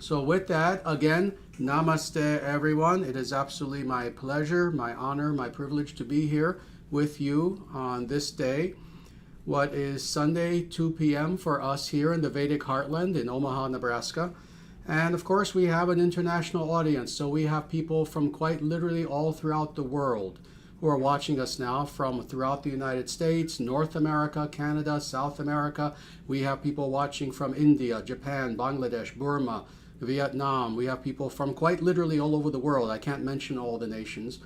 So with that, again, namaste everyone. It is absolutely my pleasure, my honor, my privilege to be here with you on this day. What is Sunday, 2 p.m. for us here in the Vedic Heartland in Omaha, Nebraska. And of course, we have an international audience. So we have people from quite literally all throughout the world who are watching us now from throughout the United States, North America, Canada, South America. We have people watching from India, Japan, Bangladesh, Burma, Vietnam. We have people from quite literally all over the world. I can't mention all the nations,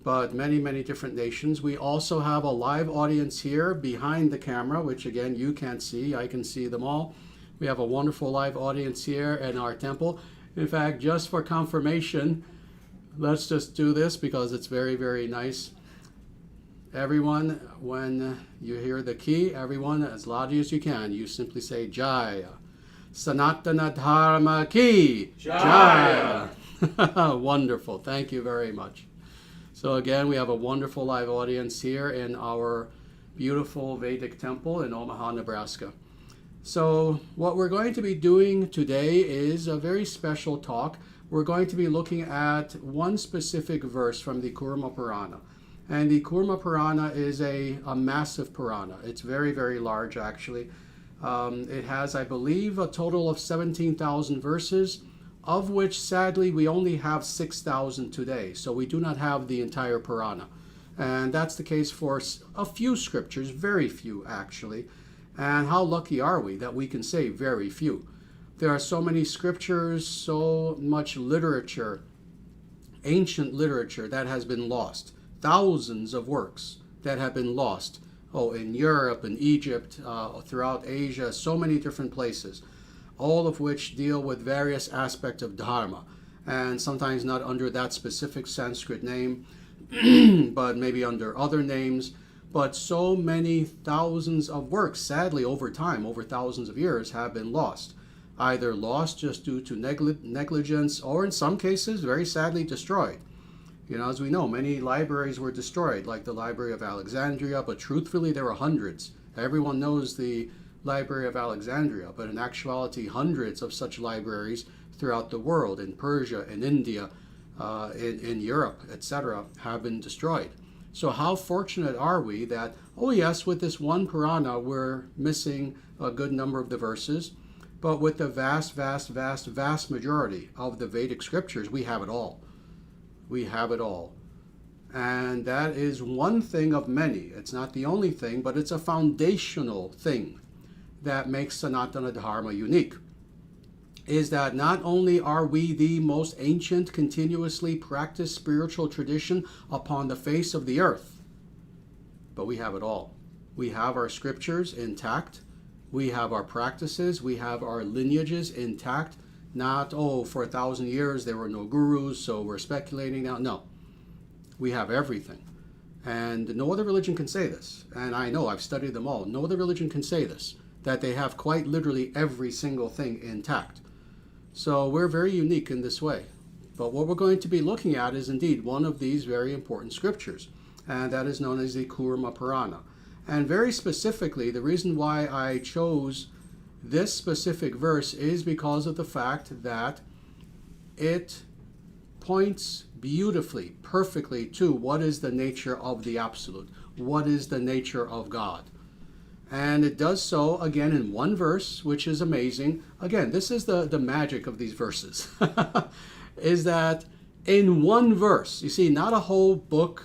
but many, many different nations. We also have a live audience here behind the camera, which again, you can't see. I can see them all. We have a wonderful live audience here in our temple. In fact, just for confirmation, let's just do this because it's very, very nice. Everyone, when you hear the key, everyone, as loudly as you can, you simply say Jaya. Sanatana Dharma Ki Jaya. Wonderful. Thank you very much. So again, we have a wonderful live audience here in our beautiful Vedic temple in Omaha, Nebraska. So what we're going to be doing today is a very special talk. We're going to be looking at one specific verse from the Kurma Purana. And the Kurma Purana is a massive Purana. It's very, very large, actually. It has, I believe, a total of 17,000 verses, of which, sadly, we only have 6,000 today. So we do not have the entire Purana. And that's the case for a few scriptures, very few, actually. And how lucky are we that we can say very few? There are so many scriptures, so much literature, ancient literature that has been lost. Thousands of works that have been lost. Oh, in Europe, in Egypt, throughout Asia, so many different places, all of which deal with various aspects of Dharma, and sometimes not under that specific Sanskrit name, but maybe under other names. But so many thousands of works, sadly, over time, over thousands of years, have been lost. Either lost just due to negligence, or in some cases, very sadly, destroyed. You know, as we know, many libraries were destroyed, like the Library of Alexandria, but truthfully, there were hundreds. Everyone knows the Library of Alexandria, but in actuality, hundreds of such libraries throughout the world, in Persia, in India, in Europe, etc., have been destroyed. So how fortunate are we that, oh yes, with this one Purana, we're missing a good number of the verses, but with the vast, vast, vast, vast majority of the Vedic scriptures, we have it all. We have it all. And that is one thing of many. It's not the only thing, but it's a foundational thing that makes Sanatana Dharma unique. Is that not only are we the most ancient, continuously practiced spiritual tradition upon the face of the earth, but we have it all. We have our scriptures intact. We have our practices. We have our lineages intact. Not, oh, for 1,000 years there were no gurus, so we're speculating now. No, we have everything. And no other religion can say this. And I know, I've studied them all. No other religion can say this, that they have quite literally every single thing intact. So we're very unique in this way. But what we're going to be looking at is indeed one of these very important scriptures, and that is known as the Kurma Purana. And very specifically, the reason why I chose this specific verse is because of the fact that it points beautifully, perfectly to what is the nature of the Absolute, what is the nature of God. And it does so, again, in one verse, which is amazing. Again, this is the magic of these verses, is that in one verse, you see, not a whole book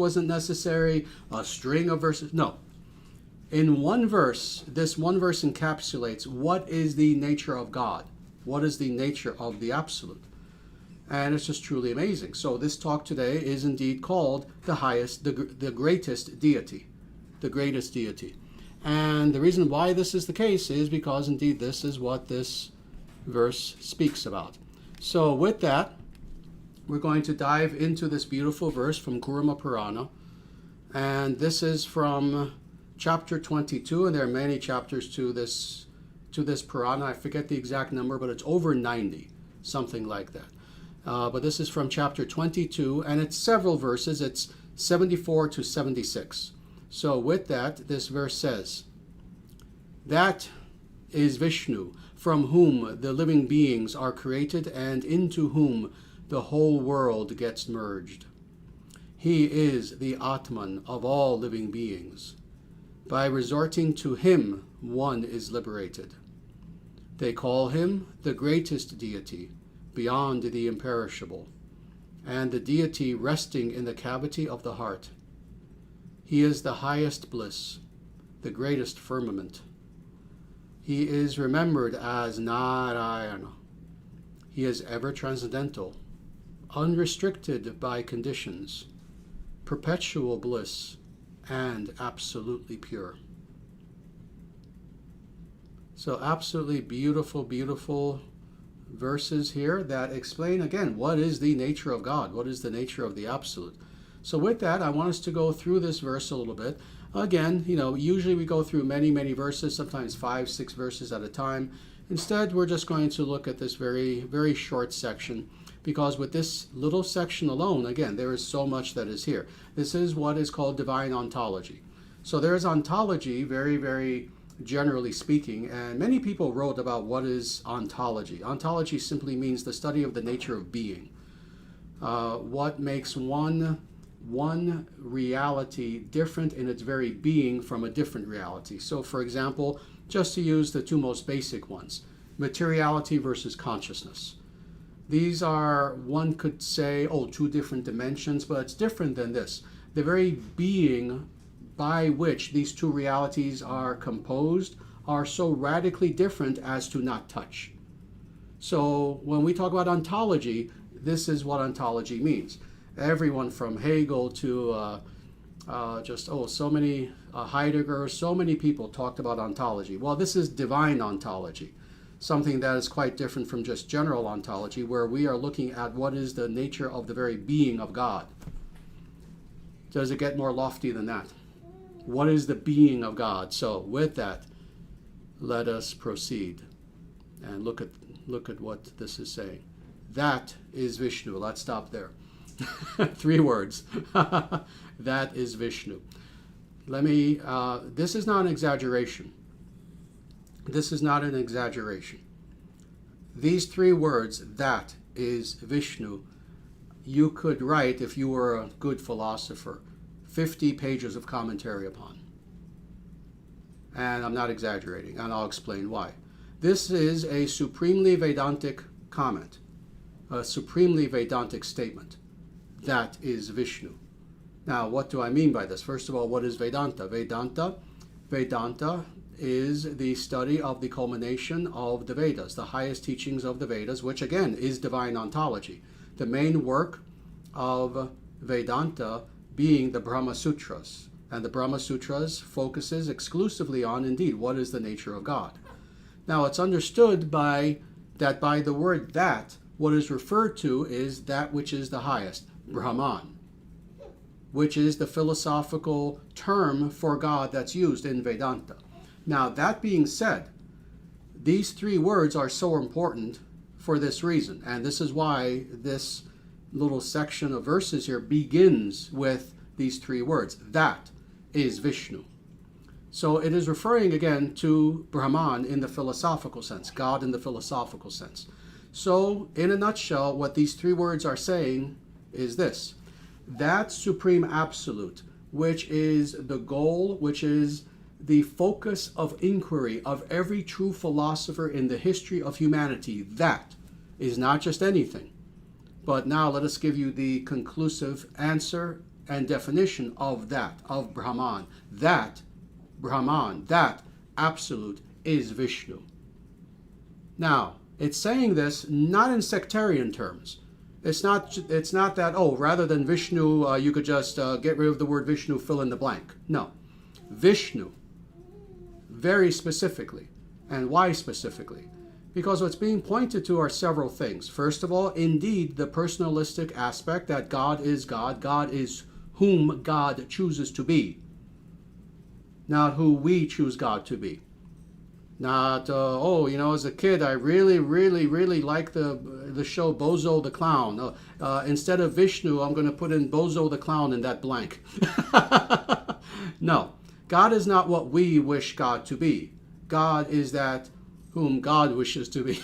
wasn't necessary, a string of verses, no. In one verse, this one verse encapsulates what is the nature of God, what is the nature of the Absolute. And it's just truly amazing. So this talk today is indeed called the Greatest Deity. The Greatest Deity. And the reason why this is the case is because indeed this is what this verse speaks about. So with that, we're going to dive into this beautiful verse from Kurma Purana. And this is from chapter 22, and there are many chapters to this Purana. I forget the exact number, but it's over 90, something like that. But this is from chapter 22, and it's several verses. It's 74 to 76. So with that, this verse says, "That is Vishnu, from whom the living beings are created and into whom the whole world gets merged. He is the Atman of all living beings. By resorting to him, one is liberated. They call him the greatest deity, beyond the imperishable, and the deity resting in the cavity of the heart. He is the highest bliss, the greatest firmament. He is remembered as Nārāyaṇa. He is ever transcendental, unrestricted by conditions, perpetual bliss, and absolutely pure. So absolutely beautiful, beautiful verses here that explain again what is the nature of God, what is the nature of the absolute. So with that, I want us to go through this verse a little bit. Again, usually we go through many, many verses, sometimes 5, 6 verses at a time. Instead, we're just going to look at this very, very short section, because with this little section alone, again, there is so much that is here. This is what is called divine ontology. So there is ontology, very, very generally speaking, and many people wrote about what is ontology. Ontology simply means the study of the nature of being. What makes one reality different in its very being from a different reality. So for example, just to use the two most basic ones, materiality versus consciousness. These are, one could say, two different dimensions, but it's different than this. The very being by which these two realities are composed are so radically different as to not touch. So when we talk about ontology, this is what ontology means. Everyone from Hegel to so many Heidegger, so many people talked about ontology. Well, this is divine ontology, something that is quite different from just general ontology, where we are looking at what is the nature of the very being of God. Does it get more lofty than that? What is the being of God? So with that, let us proceed and look at what this is saying. That is Vishnu. Let's stop there. 3 words. That is Vishnu. This is not an exaggeration. This is not an exaggeration. These 3 words, that is Vishnu, you could write, if you were a good philosopher, 50 pages of commentary upon. And I'm not exaggerating, and I'll explain why. This is a supremely Vedantic comment, a supremely Vedantic statement. That is Vishnu. Now, what do I mean by this? First of all, what is Vedanta? Vedanta is the study of the culmination of the Vedas, the highest teachings of the Vedas, which again is divine ontology. The main work of Vedanta being the Brahma Sutras. And the Brahma Sutras focuses exclusively on, indeed, what is the nature of God. Now, it's understood by the word that, what is referred to is that which is the highest, Brahman, which is the philosophical term for God that's used in Vedanta. Now, that being said, these 3 words are so important for this reason, and this is why this little section of verses here begins with these 3 words. That is Vishnu. So it is referring again to Brahman in the philosophical sense, God in the philosophical sense. So in a nutshell, what these 3 words are saying is this: that supreme absolute, which is the goal, which is the focus of inquiry of every true philosopher in the history of humanity, that is not just anything. But now let us give you the conclusive answer and definition of that, of Brahman. That Brahman, that absolute, is Vishnu. Now, it's saying this not in sectarian terms. It's not that, rather than Vishnu, you could just get rid of the word Vishnu, fill in the blank. No. Vishnu, very specifically. And why specifically? Because what's being pointed to are several things. First of all, indeed, the personalistic aspect that God is God. God is whom God chooses to be, not who we choose God to be. Not, as a kid, I really, really, really like the show Bozo the Clown. Instead of Vishnu, I'm going to put in Bozo the Clown in that blank. No, God is not what we wish God to be. God is that whom God wishes to be.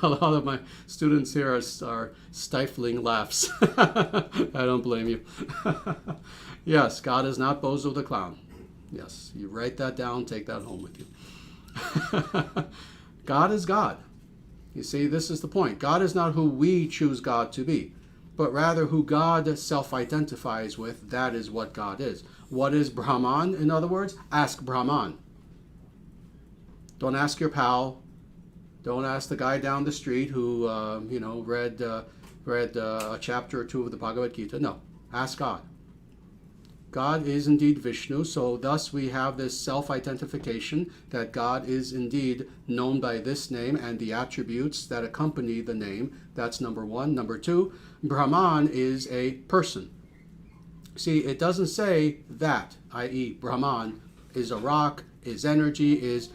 A lot of my students here are stifling laughs. I don't blame you. Yes, God is not Bozo the Clown. Yes, you write that down, take that home with you. God is God. You see, this is the point. God is not who we choose God to be, but rather who God self-identifies with. That is what God is. What is Brahman? In other words, ask Brahman. Don't ask your pal. Don't ask the guy down the street who, read a chapter or two of the Bhagavad Gita. No, ask God. God is indeed Vishnu, so thus we have this self-identification that God is indeed known by this name and the attributes that accompany the name. That's number one. Number two, Brahman is a person. See, it doesn't say that, i.e. Brahman is a rock, is energy, is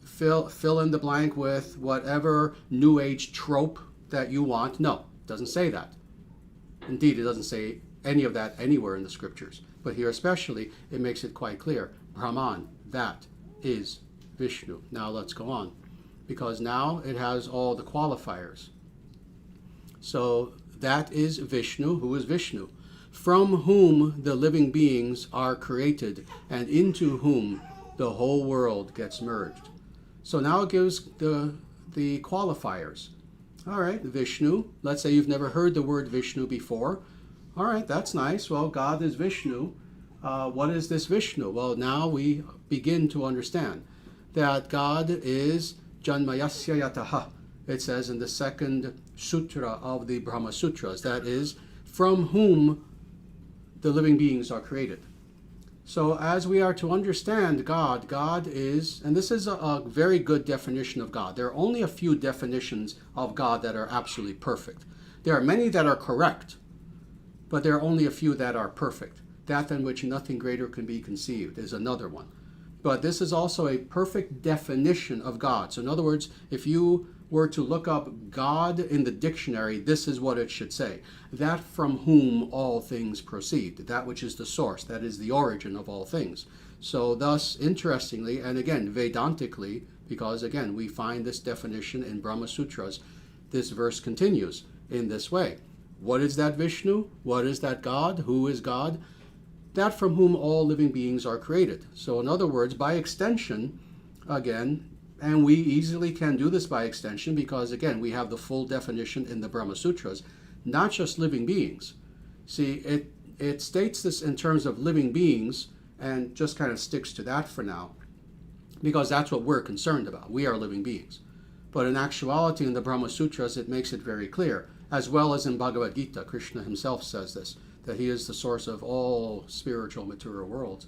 fill in the blank with whatever New Age trope that you want. No, it doesn't say that. Indeed, it doesn't say any of that anywhere in the scriptures. But here especially, it makes it quite clear. Brahman, that is Vishnu. Now let's go on, because now it has all the qualifiers. So that is Vishnu. Who is Vishnu? From whom the living beings are created and into whom the whole world gets merged. So now it gives the qualifiers. All right, Vishnu. Let's say you've never heard the word Vishnu before. All right, that's nice. Well, God is Vishnu. What is this Vishnu? Well, now we begin to understand that God is Janmayasya Yataha. It says in the second sutra of the Brahma Sutras, that is, from whom the living beings are created. So as we are to understand God, God is, and this is a very good definition of God. There are only a few definitions of God that are absolutely perfect. There are many that are correct, but there are only a few that are perfect. That than which nothing greater can be conceived is another one. But this is also a perfect definition of God. So in other words, if you were to look up God in the dictionary, this is what it should say. That from whom all things proceed. That which is the source. That is the origin of all things. So thus, interestingly, and again, Vedantically, because again, we find this definition in Brahma Sutras, this verse continues in this way. What is that Vishnu? What is that God? Who is God? That from whom all living beings are created. So in other words, by extension, again, and we easily can do this by extension because, again, we have the full definition in the Brahma Sutras, not just living beings. See, it states this in terms of living beings and just kind of sticks to that for now because that's what we're concerned about. We are living beings. But in actuality, in the Brahma Sutras, it makes it very clear, as well as in Bhagavad Gita. Krishna himself says this, that he is the source of all spiritual material worlds.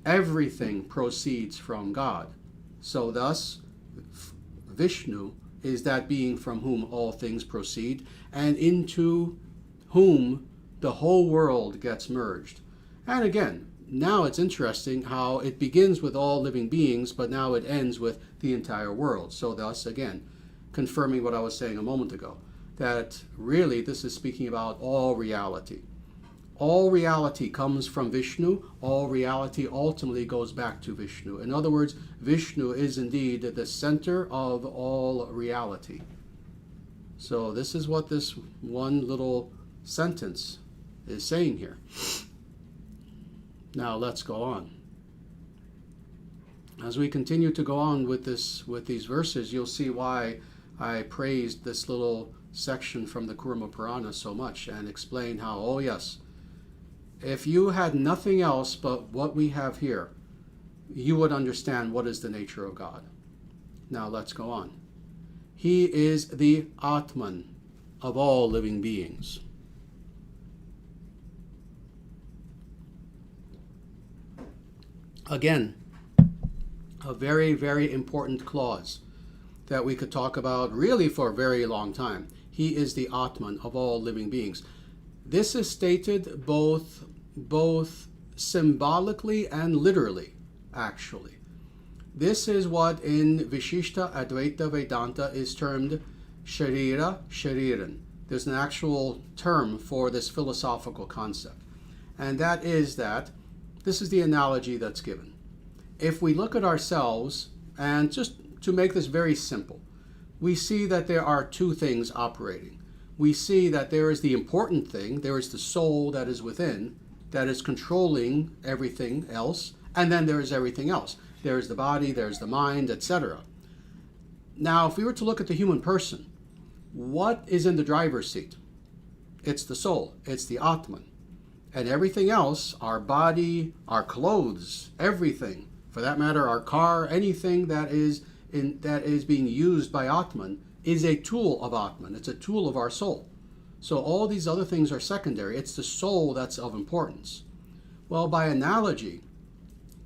Everything proceeds from God. So thus, Vishnu is that being from whom all things proceed and into whom the whole world gets merged. And again, now it's interesting how it begins with all living beings, but now it ends with the entire world. So thus, again, confirming what I was saying a moment ago, that really this is speaking about all reality. All reality comes from Vishnu. All reality ultimately goes back to Vishnu. In other words, Vishnu is indeed the center of all reality. So this is what this one little sentence is saying here. Now let's go on. As we continue to go on with these verses, you'll see why I praised this little section from the Kurma Purana so much and explained how, oh yes, if you had nothing else but what we have here, you would understand what is the nature of God. Now let's go on. He is the Atman of all living beings. Again, a very, very important clause that we could talk about really for a very long time. He is the Atman of all living beings. This is stated both symbolically and literally, actually. This is what in Vishishta Advaita Vedanta is termed Sharira Shariran. There's an actual term for this philosophical concept. And that is that this is the analogy that's given. If we look at ourselves and just to make this very simple, we see that there are two things operating. We see that there is the important thing, there is the soul that is within, that is controlling everything else, and then there is everything else. There is the body, there's the mind, etc. Now, if we were to look at the human person, what is in the driver's seat? It's the soul, it's the Atman. And everything else, our body, our clothes, everything, for that matter, our car, anything that is being used by Atman is a tool of Atman. It's a tool of our soul. So all these other things are secondary. It's the soul that's of importance. Well, by analogy,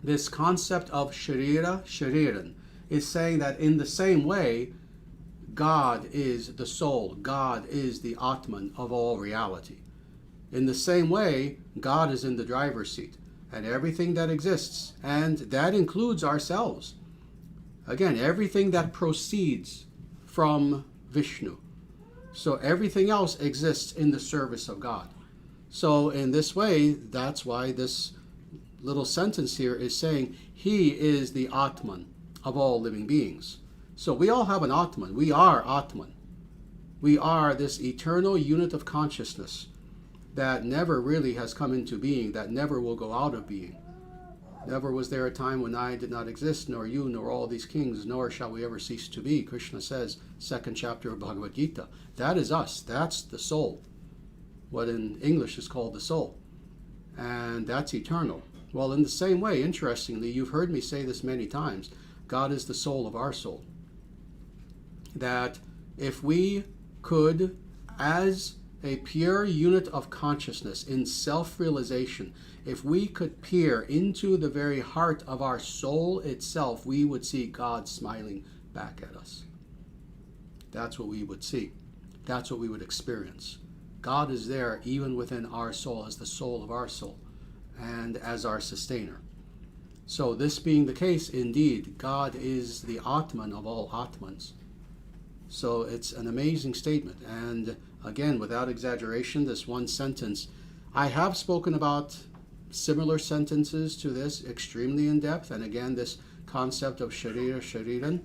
this concept of sharira, shariran, is saying that in the same way, God is the soul. God is the Atman of all reality. In the same way, God is in the driver's seat and everything that exists, and that includes ourselves. Again, everything that proceeds from Vishnu. So everything else exists in the service of God. So in this way, that's why this little sentence here is saying, He is the Atman of all living beings. So we all have an Atman. We are Atman. We are this eternal unit of consciousness that never really has come into being, that never will go out of being. Never was there a time when I did not exist, nor you, nor all these kings, nor shall we ever cease to be. Krishna says, 2nd chapter of Bhagavad Gita. That is us. That's the soul. What in English is called the soul. And that's eternal. Well, in the same way, interestingly, you've heard me say this many times, God is the soul of our soul. That if we could, as a pure unit of consciousness in self-realization, if we could peer into the very heart of our soul itself, we would see God smiling back at us. That's what we would see. That's what we would experience. God is there even within our soul as the soul of our soul and as our sustainer. So this being the case, indeed, God is the Atman of all Atmans. So it's an amazing statement. And again, without exaggeration, this one sentence, I have spoken about similar sentences to this extremely in depth. And again, this concept of sharira, shariran.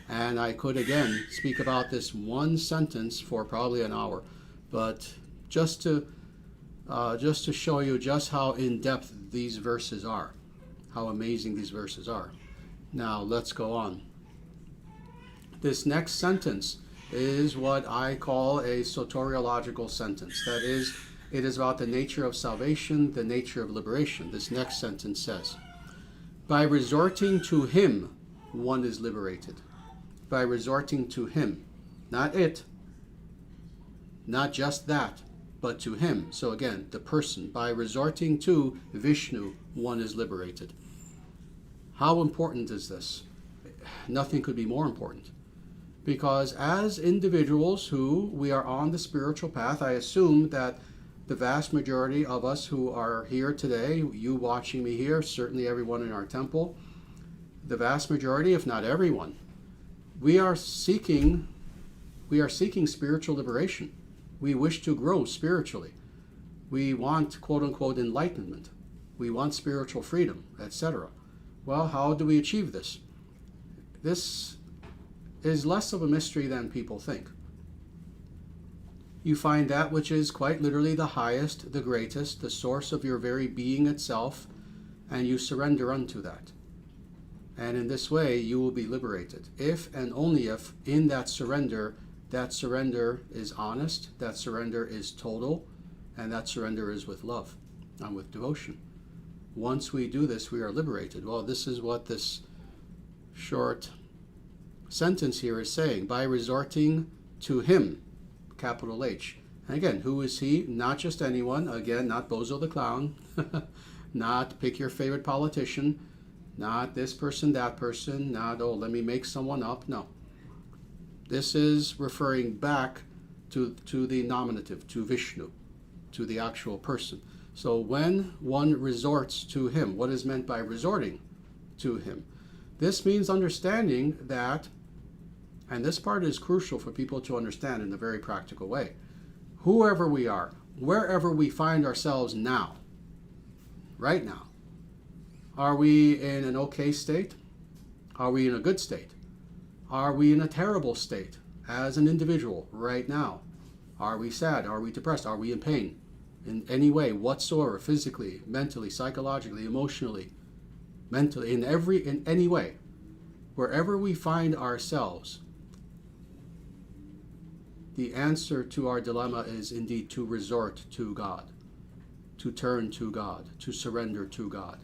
And I could again speak about this one sentence for probably an hour. But just to show you just how in depth these verses are, how amazing these verses are. Now let's go on. This next sentence is what I call a soteriological sentence. That is, it is about the nature of salvation, the nature of liberation. This next sentence says, by resorting to Him, one is liberated. By resorting to Him, not it, not just that, but to Him. So again, the person. By resorting to Vishnu, one is liberated. How important is this? Nothing could be more important. Because as individuals who we are on the spiritual path, I assume that the vast majority of us who are here today, you watching me here, certainly everyone in our temple, the vast majority, if not everyone, we are seeking spiritual liberation. We wish to grow spiritually. We want, quote unquote, enlightenment. We want spiritual freedom, etc. Well, how do we achieve this? This is less of a mystery than people think. You find that which is quite literally the highest, the greatest, the source of your very being itself, and you surrender unto that. And in this way, you will be liberated. If and only if in that surrender is honest, that surrender is total, and that surrender is with love and with devotion. Once we do this, we are liberated. Well, this is what this short sentence here is saying. By resorting to Him, capital H. And again, who is He? Not just anyone. Again, not Bozo the Clown. Not pick your favorite politician. Not this person, that person. Not, oh, let me make someone up. No. This is referring back to the nominative, to Vishnu, to the actual person. So when one resorts to Him, what is meant by resorting to Him? This means understanding that, and this part is crucial for people to understand in a very practical way, whoever we are, wherever we find ourselves now, right now, are we in an okay state? Are we in a good state? Are we in a terrible state as an individual right now? Are we sad? Are we depressed? Are we in pain in any way whatsoever, physically, mentally, psychologically, emotionally, mentally, in any way? Wherever we find ourselves, the answer to our dilemma is indeed to resort to God, to turn to God, to surrender to God.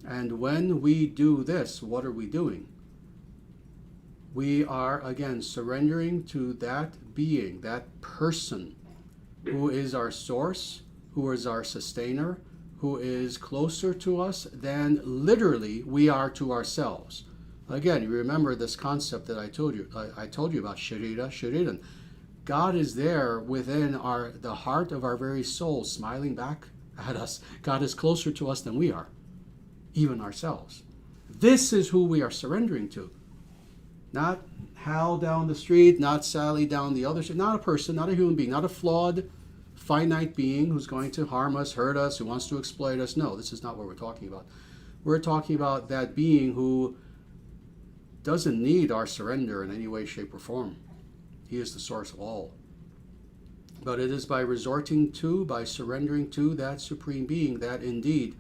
And when we do this, what are we doing? We are, again, surrendering to that being, that person who is our source, who is our sustainer, who is closer to us than literally we are to ourselves. Again, you remember this concept that I told you about Sharira, Shariran. God is there within the heart of our very soul, smiling back at us. God is closer to us than we are, even ourselves. This is who we are surrendering to. Not Hal down the street, not Sally down the other street, not a person, not a human being, not a flawed, finite being who's going to harm us, hurt us, who wants to exploit us. No, this is not what we're talking about. We're talking about that being who doesn't need our surrender in any way, shape, or form. He is the source of all. But it is by resorting to, by surrendering to that supreme being that indeed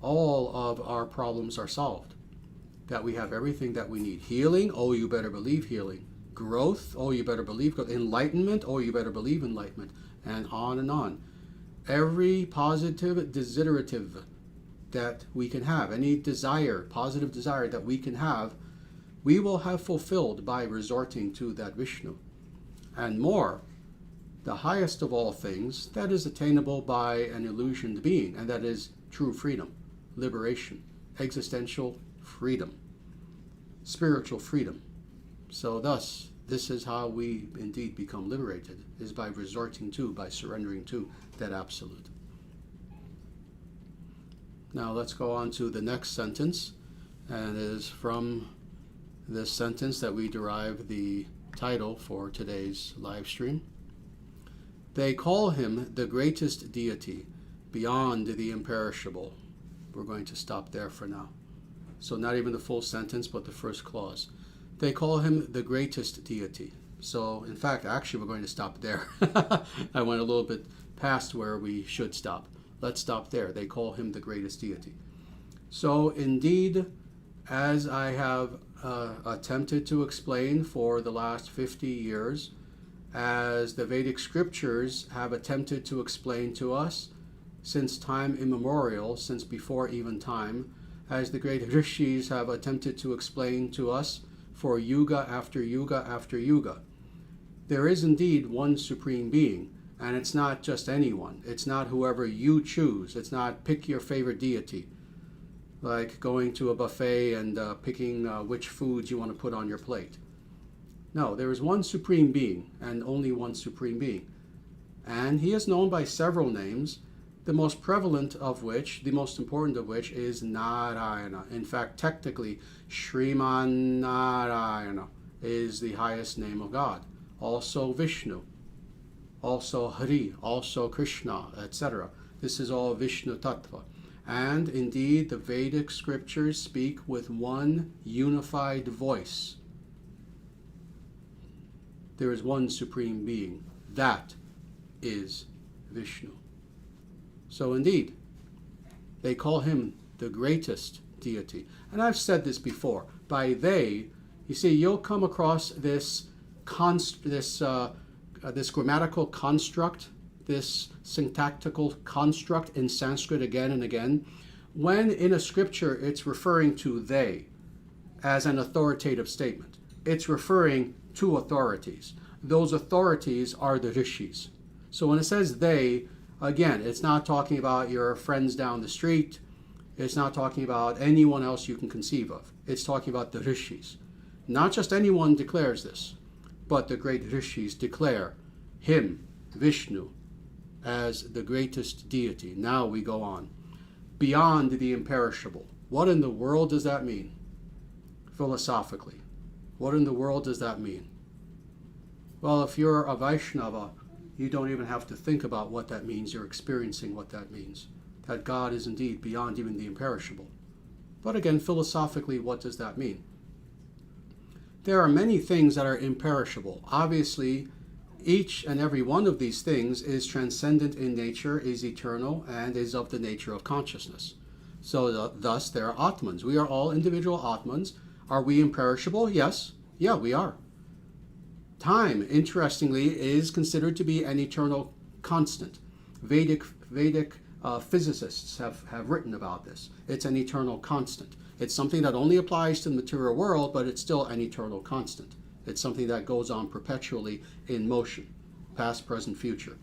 all of our problems are solved. That we have everything that we need. Healing, oh, you better believe healing. Growth, oh, you better believe growth. Enlightenment, oh, you better believe enlightenment. And on and on. Every positive desiderative that we can have, any desire, positive desire that we can have, we will have fulfilled by resorting to that Vishnu. And more, the highest of all things, that is attainable by an illusioned being, and that is true freedom, liberation, existential freedom, spiritual freedom. So thus, this is how we indeed become liberated, is by resorting to, by surrendering to that absolute. Now let's go on to the next sentence, and it is from this sentence that we derive the title for today's live stream. They call him the greatest deity, beyond the imperishable. We're going to stop there for now. So not even the full sentence, but the first clause. They call him the greatest deity. So in fact, actually we're going to stop there. I went a little bit past where we should stop. Let's stop there. They call him the greatest deity. So indeed, as I have attempted to explain for the last 50 years, as the Vedic scriptures have attempted to explain to us since time immemorial, since before even time, as the great rishis have attempted to explain to us for yuga after yuga after yuga. There is indeed one supreme being, and it's not just anyone. It's not whoever you choose. It's not pick your favorite deity, like going to a buffet and picking which foods you want to put on your plate. No, there is one supreme being, and only one supreme being. And he is known by several names, the most prevalent of which, the most important of which, is Nārāyaṇa. In fact, technically, Shriman Nārāyaṇa is the highest name of God. Also Vishnu, also Hari, also Krishna, etc. This is all Vishnu Tattva. And indeed, the Vedic scriptures speak with one unified voice. There is one supreme being. That is Vishnu. So indeed, they call him the greatest deity. And I've said this before. By they, you see, you'll come across this grammatical construct, this syntactical construct in Sanskrit again and again, when in a scripture it's referring to they as an authoritative statement. It's referring to authorities. Those authorities are the rishis. So when it says they, again, it's not talking about your friends down the street. It's not talking about anyone else you can conceive of. It's talking about the rishis. Not just anyone declares this, but the great rishis declare him, Vishnu, as the greatest deity. Now we go on. Beyond the imperishable. What in the world does that mean? Philosophically. What in the world does that mean? Well, if you're a Vaishnava, you don't even have to think about what that means. You're experiencing what that means. That God is indeed beyond even the imperishable. But again, philosophically, what does that mean? There are many things that are imperishable. Obviously, each and every one of these things is transcendent in nature, is eternal, and is of the nature of consciousness. So thus, there are Atmans. We are all individual Atmans. Are we imperishable? Yes. Yeah, we are. Time, interestingly, is considered to be an eternal constant. Vedic physicists have written about this. It's an eternal constant. It's something that only applies to the material world, but it's still an eternal constant. It's something that goes on perpetually in motion, past, present, future.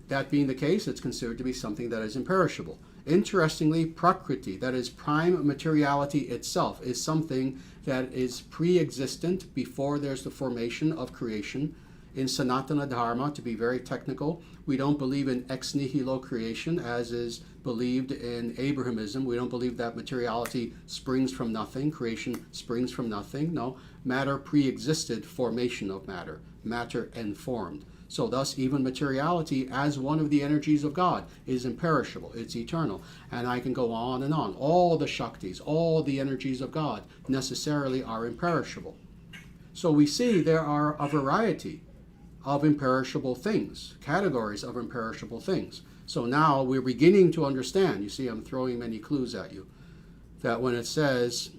That being the case, it's considered to be something that is imperishable. Interestingly, Prakriti, that is prime materiality itself, is something that is pre-existent before there's the formation of creation. In Sanatana Dharma, to be very technical, we don't believe in ex nihilo creation, as is believed in Abrahamism. We don't believe that materiality springs from nothing, creation springs from nothing. No, matter pre-existed formation of matter, matter informed. So thus, even materiality, as one of the energies of God, is imperishable. It's eternal. And I can go on and on. All the Shaktis, all the energies of God necessarily are imperishable. So we see there are a variety of imperishable things, categories of imperishable things. So now we're beginning to understand. You see, I'm throwing many clues at you. That when it says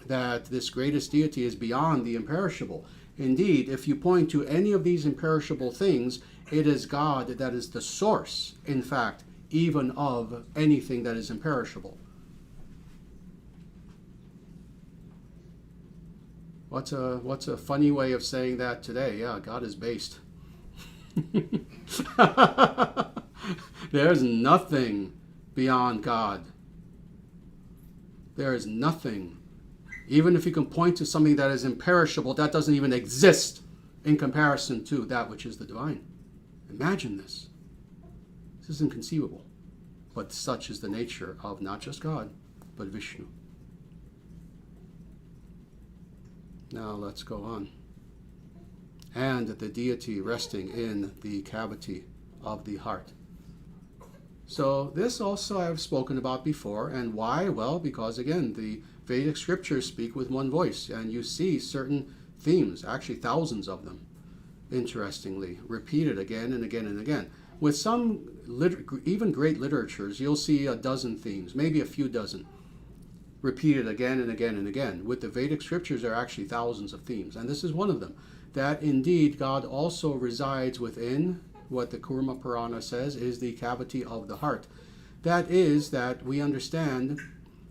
that this greatest deity is beyond the imperishable, indeed, if you point to any of these imperishable things, it is God that is the source, in fact, even of anything that is imperishable. What's a funny way of saying that today? Yeah, God is based. There's nothing beyond God. There is nothing. Even if you can point to something that is imperishable, that doesn't even exist in comparison to that which is the divine. Imagine this. This is inconceivable. But such is the nature of not just God, but Vishnu. Now let's go on. And the deity resting in the cavity of the heart. So this also I have spoken about before. And why? Well, because again, the Vedic scriptures speak with one voice, and you see certain themes, actually thousands of them, interestingly, repeated again and again and again. With some, even great literatures, you'll see a dozen themes, maybe a few dozen, repeated again and again and again. With the Vedic scriptures, there are actually thousands of themes, and this is one of them. That indeed God also resides within what the Kurma Purana says is the cavity of the heart. That is that we understand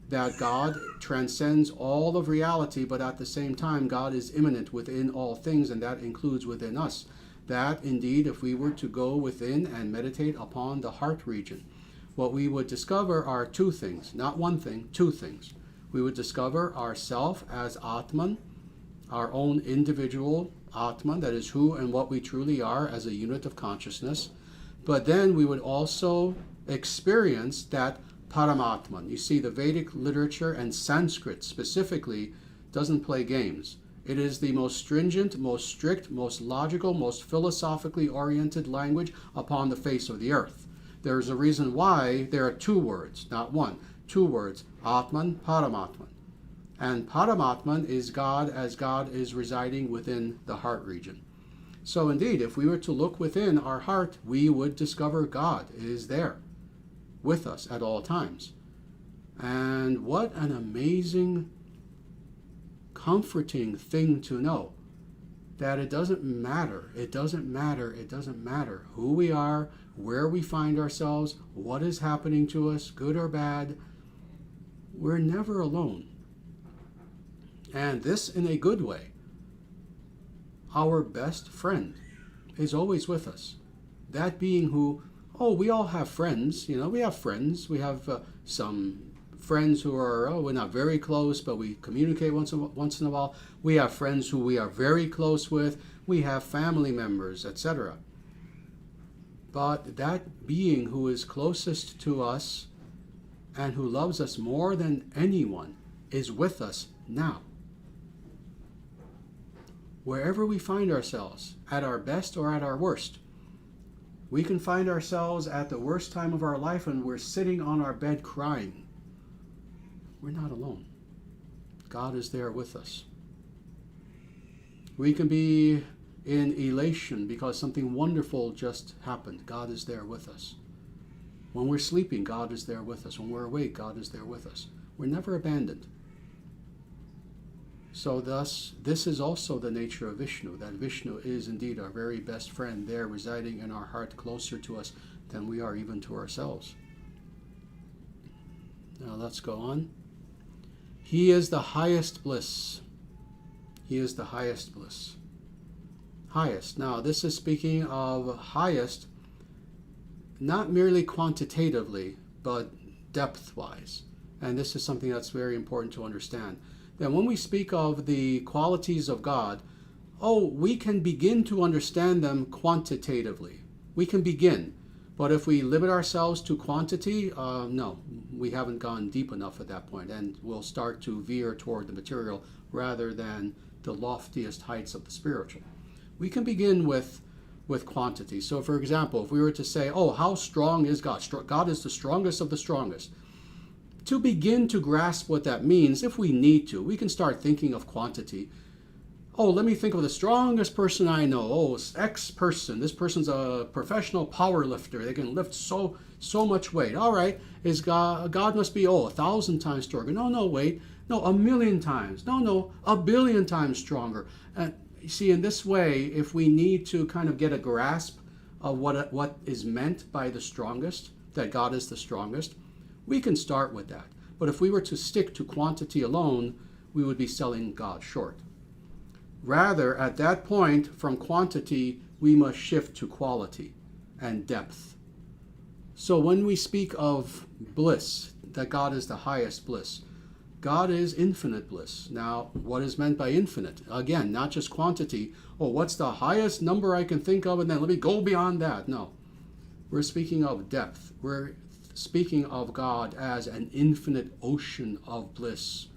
that God transcends all of reality, but at the same time God is immanent within all things, and that includes within us. That indeed, if we were to go within and meditate upon the heart region, what we would discover are two things, not one thing, two things. We would discover ourself as Atman, our own individual Atman, that is who and what we truly are as a unit of consciousness. But then we would also experience that Paramatman. You see, the Vedic literature and Sanskrit specifically doesn't play games. It is the most stringent, most strict, most logical, most philosophically oriented language upon the face of the earth. There is a reason why there are two words, not one, two words, Atman, Paramatman. And Paramatman is God as God is residing within the heart region. So indeed, if we were to look within our heart, we would discover God is there with us at all times. And what an amazing, comforting thing to know that it doesn't matter who we are, where we find ourselves, what is happening to us, good or bad. We're never alone. And this in a good way. Our best friend is always with us. That being who, we all have friends. We have friends. We have some friends who are, we're not very close, but we communicate once in a while. We have friends who we are very close with. We have family members, etc. But that being who is closest to us and who loves us more than anyone is with us now. Wherever we find ourselves, at our best or at our worst, we can find ourselves at the worst time of our life and we're sitting on our bed crying. We're not alone. God is there with us. We can be in elation because something wonderful just happened. God is there with us. When we're sleeping, God is there with us. When we're awake, God is there with us. We're never abandoned. So thus, this is also the nature of Vishnu, that Vishnu is indeed our very best friend there, residing in our heart, closer to us than we are even to ourselves. Now let's go on. He is the highest bliss. He is the highest bliss. Highest. Now this is speaking of highest, not merely quantitatively, but depth-wise. And this is something that's very important to understand. That when we speak of the qualities of God, we can begin to understand them quantitatively. We can begin. But if we limit ourselves to quantity, no, we haven't gone deep enough at that point, and we'll start to veer toward the material rather than the loftiest heights of the spiritual. We can begin with quantity. So for example, if we were to say, how strong is God? God is the strongest of the strongest. To begin to grasp what that means, if we need to, we can start thinking of quantity. Let me think of the strongest person I know. X person. This person's a professional power lifter. They can lift so much weight. All right, is God must be 1,000 times stronger. No, wait. No, 1,000,000 times. No, 1,000,000,000 times stronger. You see, in this way, if we need to kind of get a grasp of what is meant by the strongest, that God is the strongest, we can start with that. But if we were to stick to quantity alone, we would be selling God short. Rather, at that point, from quantity, we must shift to quality and depth. So when we speak of bliss, that God is the highest bliss, God is infinite bliss. Now, what is meant by infinite? Again, not just quantity. What's the highest number I can think of, and then let me go beyond that. No. We're speaking of depth. We're speaking of God as an infinite ocean of bliss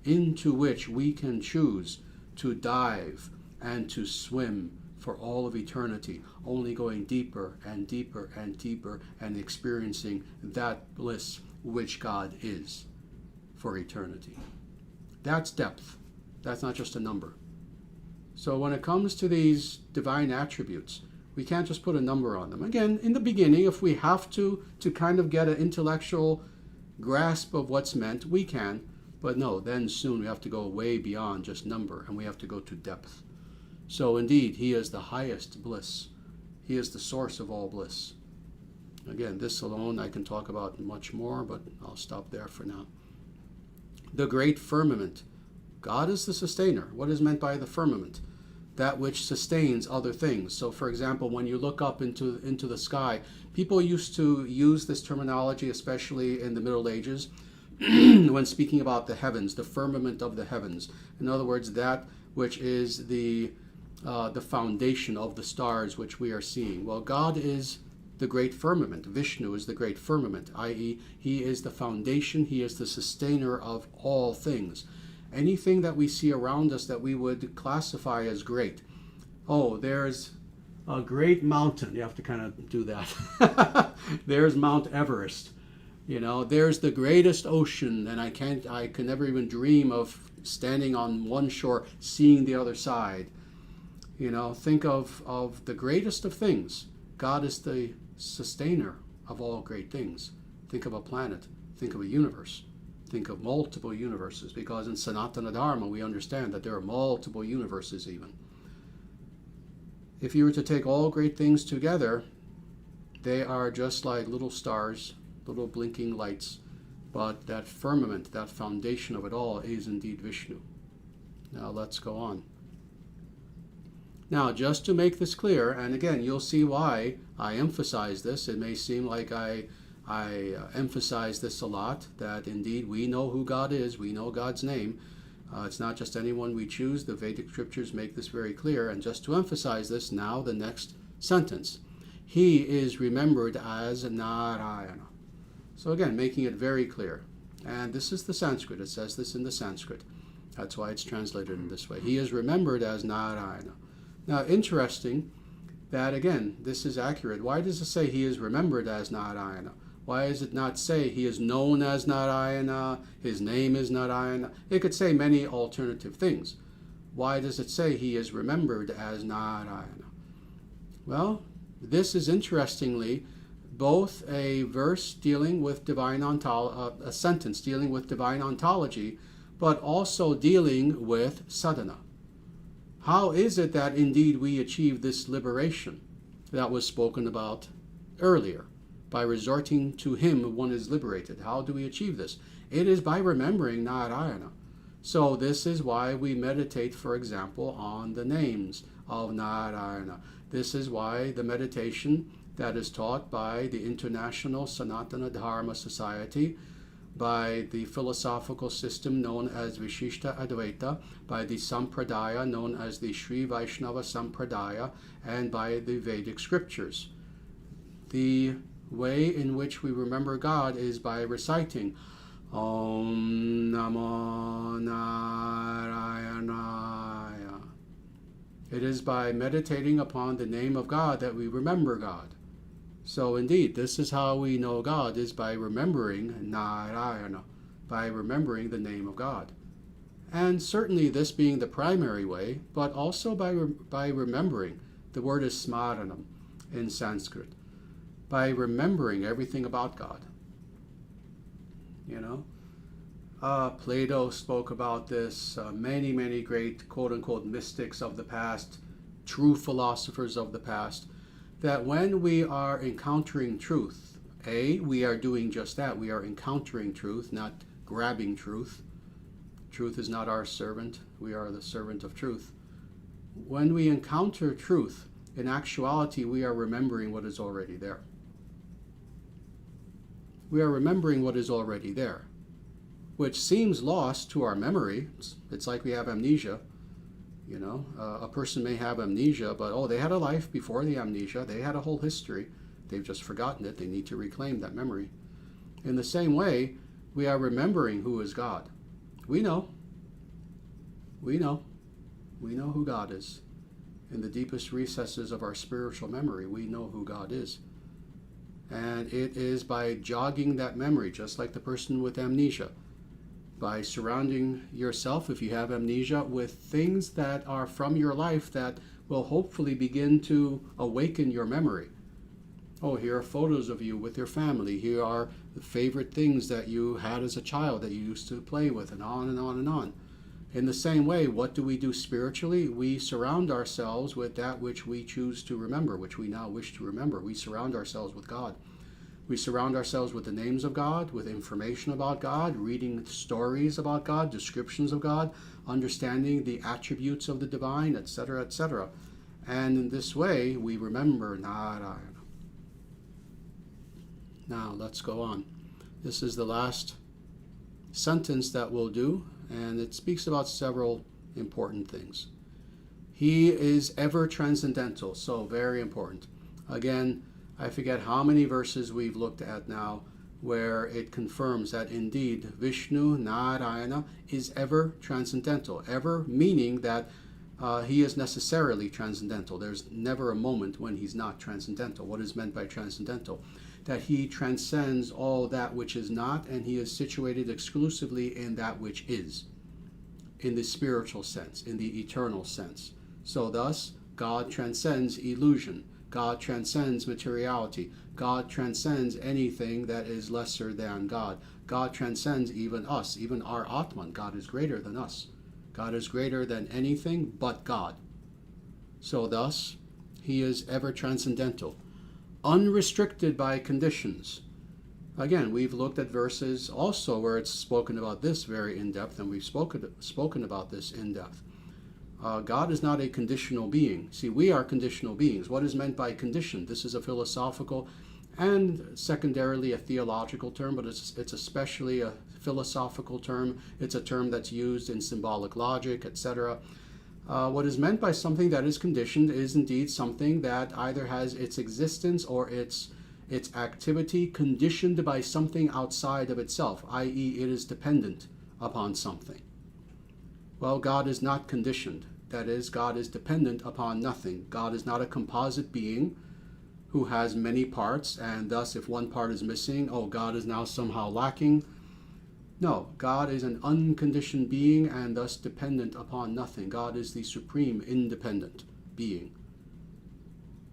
into which we can choose to dive and to swim for all of eternity, only going deeper and deeper and deeper and experiencing that bliss which God is for eternity. That's depth. That's not just a number. So when it comes to these divine attributes, we can't just put a number on them. Again, in the beginning, if we have to kind of get an intellectual grasp of what's meant, we can. But no, then soon we have to go way beyond just number, and we have to go to depth. So indeed, he is the highest bliss. He is the source of all bliss. Again, this alone I can talk about much more, but I'll stop there for now. The great firmament. God is the sustainer. What is meant by the firmament? That which sustains other things. So for example, when you look up into the sky, people used to use this terminology, especially in the Middle Ages, when speaking about the heavens, the firmament of the heavens. In other words, that which is the foundation of the stars which we are seeing. Well, God is the great firmament. Vishnu is the great firmament, i.e., he is the foundation, he is the sustainer of all things. Anything that we see around us that we would classify as great. There's a great mountain. You have to kind of do that. There's Mount Everest. There's the greatest ocean, and I can never even dream of standing on one shore, seeing the other side. Think of the greatest of things. God is the sustainer of all great things. Think of a planet. Think of a universe. Think of multiple universes, because in Sanatana Dharma we understand that there are multiple universes even. If you were to take all great things together, they are just like little stars, little blinking lights, but that firmament, that foundation of it all is indeed Vishnu. Now let's go on. Now, just to make this clear, and again, you'll see why I emphasize this. It may seem like I emphasize this a lot, that indeed we know who God is, we know God's name. It's not just anyone we choose. The Vedic scriptures make this very clear. And just to emphasize this, now the next sentence. He is remembered as Nārāyaṇa. So again, making it very clear. And this is the Sanskrit. It says this in the Sanskrit. That's why it's translated in this way. He is remembered as Nārāyaṇa. Now, interesting that, again, this is accurate. Why does it say he is remembered as Nārāyaṇa? Why does it not say he is known as Nārāyaṇa, his name is Nārāyaṇa? It could say many alternative things. why does it say he is remembered as Nārāyaṇa? Well, this is interestingly both a verse dealing with divine ontology, a sentence dealing with divine ontology, but also dealing with sadhana. How is it that indeed we achieve this liberation that was spoken about earlier? By resorting to him, one is liberated. How do we achieve this? It is by remembering Nārāyaṇa. So this is why we meditate, for example, on the names of Nārāyaṇa. This is why the meditation that is taught by the International Sanatana Dharma Society, by the philosophical system known as Vishishta Advaita, by the Sampradaya known as the Sri Vaishnava Sampradaya, and by the Vedic scriptures. The way in which we remember God is by reciting Om Namo Nārāyaṇaya. It is by meditating upon the name of God that we remember God. So indeed, this is how we know God, is by remembering Nārāyaṇa, by remembering the name of God. And certainly this being the primary way, but also by remembering. The word is smaranam in Sanskrit. By remembering everything about God. Plato spoke about this, many great quote-unquote mystics of the past, true philosophers of the past, that when we are encountering truth, we are doing just that. We are encountering truth, not grabbing truth. Truth is not our servant. We are the servant of truth. When we encounter truth, in actuality, we are remembering what is already there. We are remembering what is already there, which seems lost to our memory. It's like we have amnesia. A person may have amnesia, but they had a life before the amnesia. They had a whole history. They've just forgotten it. They need to reclaim that memory. In the same way, we are remembering who is God. We know who God is. In the deepest recesses of our spiritual memory, we know who God is. And it is by jogging that memory, just like the person with amnesia, by surrounding yourself, if you have amnesia, with things that are from your life that will hopefully begin to awaken your memory. Here are photos of you with your family. Here are the favorite things that you had as a child that you used to play with, and on and on and on. In the same way, what do we do spiritually? We surround ourselves with that which we choose to remember, which we now wish to remember. We surround ourselves with God. We surround ourselves with the names of God, with information about God, reading stories about God, descriptions of God, understanding the attributes of the divine, etc., etc. And in this way, we remember Nārāyaṇa. Now, let's go on. This is the last sentence that we'll do, and it speaks about several important things. He is ever transcendental, so very important. Again, I forget how many verses we've looked at now where it confirms that indeed Vishnu, Nārāyaṇa, is ever transcendental. Ever meaning that he is necessarily transcendental. There's never a moment when he's not transcendental. What is meant by transcendental? That he transcends all that which is not, and he is situated exclusively in that which is, in the spiritual sense, in the eternal sense. So thus, God transcends illusion. God transcends materiality. God transcends anything that is lesser than God. God transcends even us, even our Atman. God is greater than us. God is greater than anything but God. So thus, he is ever transcendental, unrestricted by conditions. Again, we've looked at verses also where it's spoken about this very in depth, and we've spoken about this in depth. God is not a conditional being. See, we are conditional beings. What is meant by condition? This is a philosophical and secondarily a theological term, but it's especially a philosophical term. It's a term that's used in symbolic logic, etc. What is meant by something that is conditioned is indeed something that either has its existence or its activity conditioned by something outside of itself, i.e. it is dependent upon something. Well, God is not conditioned. That is, God is dependent upon nothing. God is not a composite being who has many parts, and thus if one part is missing, God is now somehow lacking. No, God is an unconditioned being and thus dependent upon nothing. God is the supreme independent being,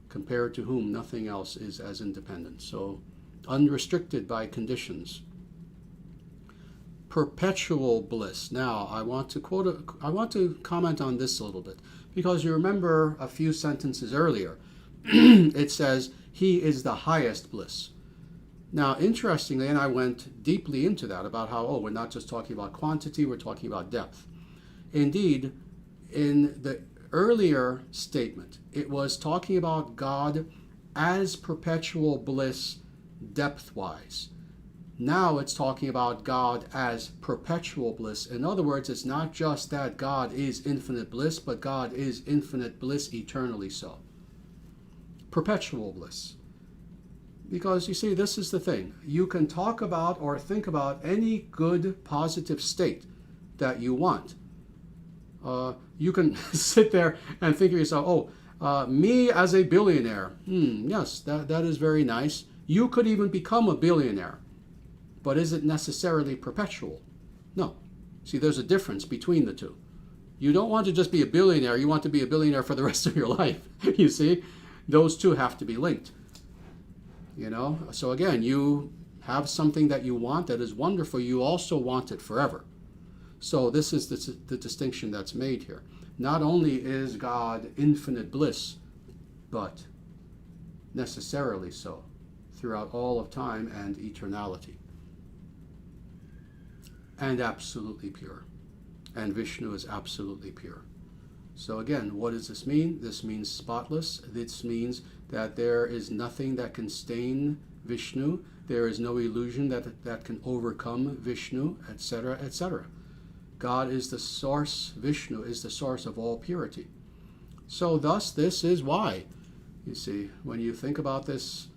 compared to whom nothing else is as independent. So, unrestricted by conditions. Perpetual bliss. Now, I want to comment on this a little bit, because you remember a few sentences earlier. It says, He is the highest bliss. Now, interestingly, and I went deeply into that about how, we're not just talking about quantity, we're talking about depth. Indeed, in the earlier statement, it was talking about God as perpetual bliss depth-wise. Now it's talking about God as perpetual bliss. In other words, it's not just that God is infinite bliss, but God is infinite bliss eternally so. Perpetual bliss. Because, you see, this is the thing. You can talk about or think about any good, positive state that you want. You can sit there and think of yourself, me as a billionaire. Yes, that is very nice. You could even become a billionaire. But is it necessarily perpetual? No. See, there's a difference between the two. You don't want to just be a billionaire. You want to be a billionaire for the rest of your life. You see? Those two have to be linked. So again, you have something that you want that is wonderful. You also want it forever. So this is the distinction that's made here. Not only is God infinite bliss, but necessarily so throughout all of time and eternality. And absolutely pure. And Vishnu is absolutely pure. So again, what does this mean? This means spotless. This means that there is nothing that can stain Vishnu. There is no illusion that can overcome Vishnu, etc., etc. God is the source, Vishnu is the source of all purity. So thus, this is why, you see, when you think about this,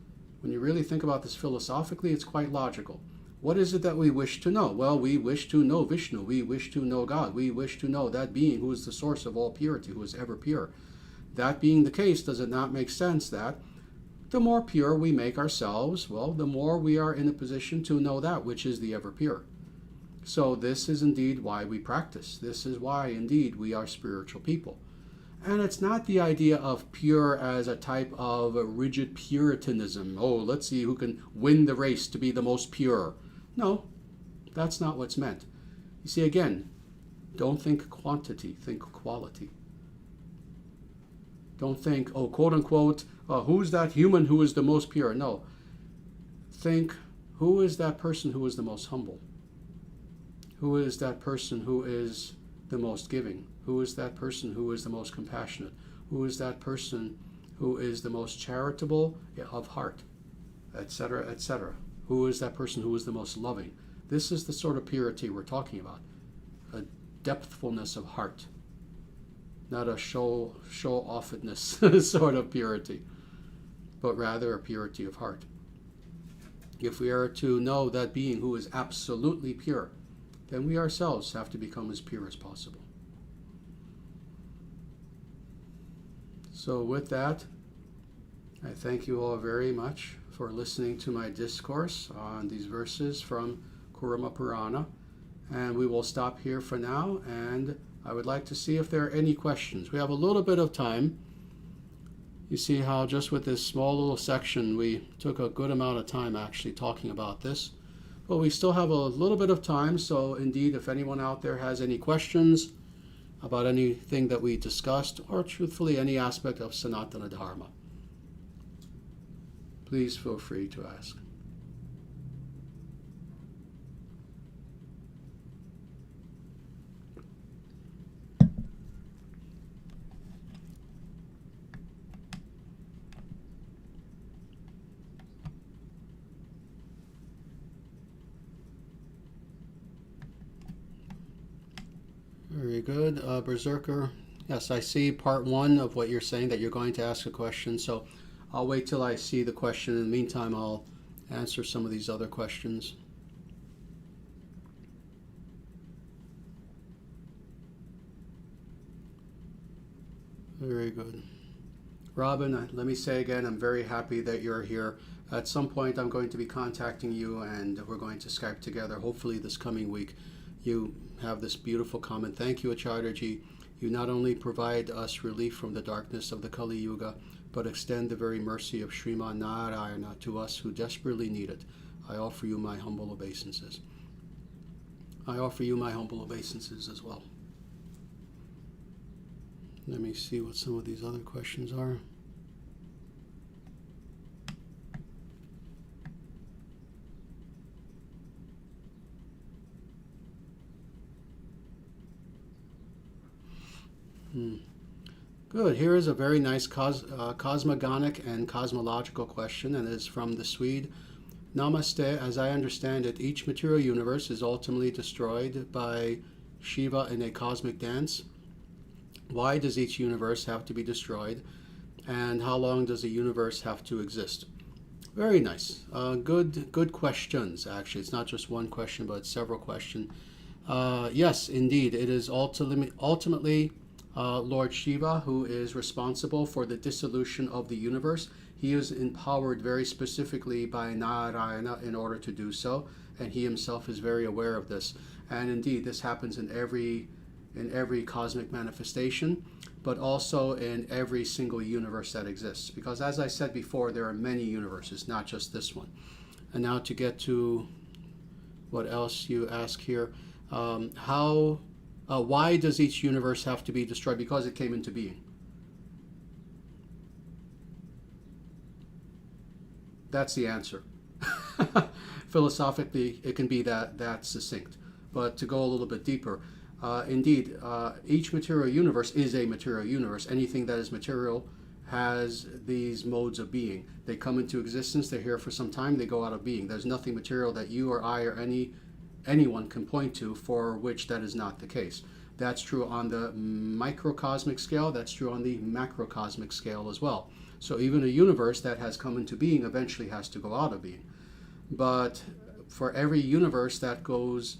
when you really think about this philosophically, it's quite logical. What is it that we wish to know? Well, we wish to know Vishnu. We wish to know God. We wish to know that being who is the source of all purity, who is ever pure. That being the case, does it not make sense that the more pure we make ourselves, well, the more we are in a position to know that which is the ever pure. So this is indeed why we practice. This is why indeed we are spiritual people. And it's not the idea of pure as a type of a rigid puritanism. Let's see who can win the race to be the most pure. No, that's not what's meant. You see, again, don't think quantity, think quality. Don't think, quote unquote, who's that human who is the most pure? No. Think, who is that person who is the most humble? Who is that person who is the most giving? Who is that person who is the most compassionate? Who is that person who is the most charitable of heart, etc., etc.? Who is that person who is the most loving? This is the sort of purity we're talking about. A depthfulness of heart. Not a show-offedness sort of purity, but rather a purity of heart. If we are to know that being who is absolutely pure, then we ourselves have to become as pure as possible. So with that, I thank you all very much for listening to my discourse on these verses from Kurma Purana. And we will stop here for now, and I would like to see if there are any questions. We have a little bit of time. You see how just with this small little section, we took a good amount of time actually talking about this. But we still have a little bit of time, so indeed, if anyone out there has any questions about anything that we discussed, or truthfully any aspect of Sanatana Dharma, please feel free to ask. Very good. Berserker, yes, I see part one of what you're saying, that you're going to ask a question. So I'll wait till I see the question. In the meantime, I'll answer some of these other questions. Very good. Robin, let me say again, I'm very happy that you're here. At some point, I'm going to be contacting you and we're going to Skype together. Hopefully this coming week, you have this beautiful comment. Thank you, Acharyaji. You not only provide us relief from the darkness of the Kali Yuga, but extend the very mercy of Sriman Nārāyaṇa to us who desperately need it. I offer you my humble obeisances. I offer you my humble obeisances as well. Let me see what some of these other questions are. Good. Here is a very nice cosmogonic and cosmological question, and it is from the Swede. Namaste. As I understand it, each material universe is ultimately destroyed by Shiva in a cosmic dance. Why does each universe have to be destroyed, and how long does a universe have to exist? Very nice. Good questions, actually. It's not just one question, but several questions. Yes, indeed. It is ultimately Lord Shiva who is responsible for the dissolution of the universe. He is empowered very specifically by Nārāyaṇa in order to do so, and he himself is very aware of this. And indeed, this happens in every cosmic manifestation, but also in every single universe that exists. Because as I said before, there are many universes, not just this one. And now to get to what else you ask here, why does each universe have to be destroyed? Because it came into being. That's the answer. Philosophically, it can be that succinct. But to go a little bit deeper, indeed, each material universe is a material universe. Anything that is material has these modes of being. They come into existence, they're here for some time, they go out of being. There's nothing material that you or I or anyone can point to for which that is not the case. That's true on the microcosmic scale, that's true on the macrocosmic scale as well. So even a universe that has come into being eventually has to go out of being. But for every universe that goes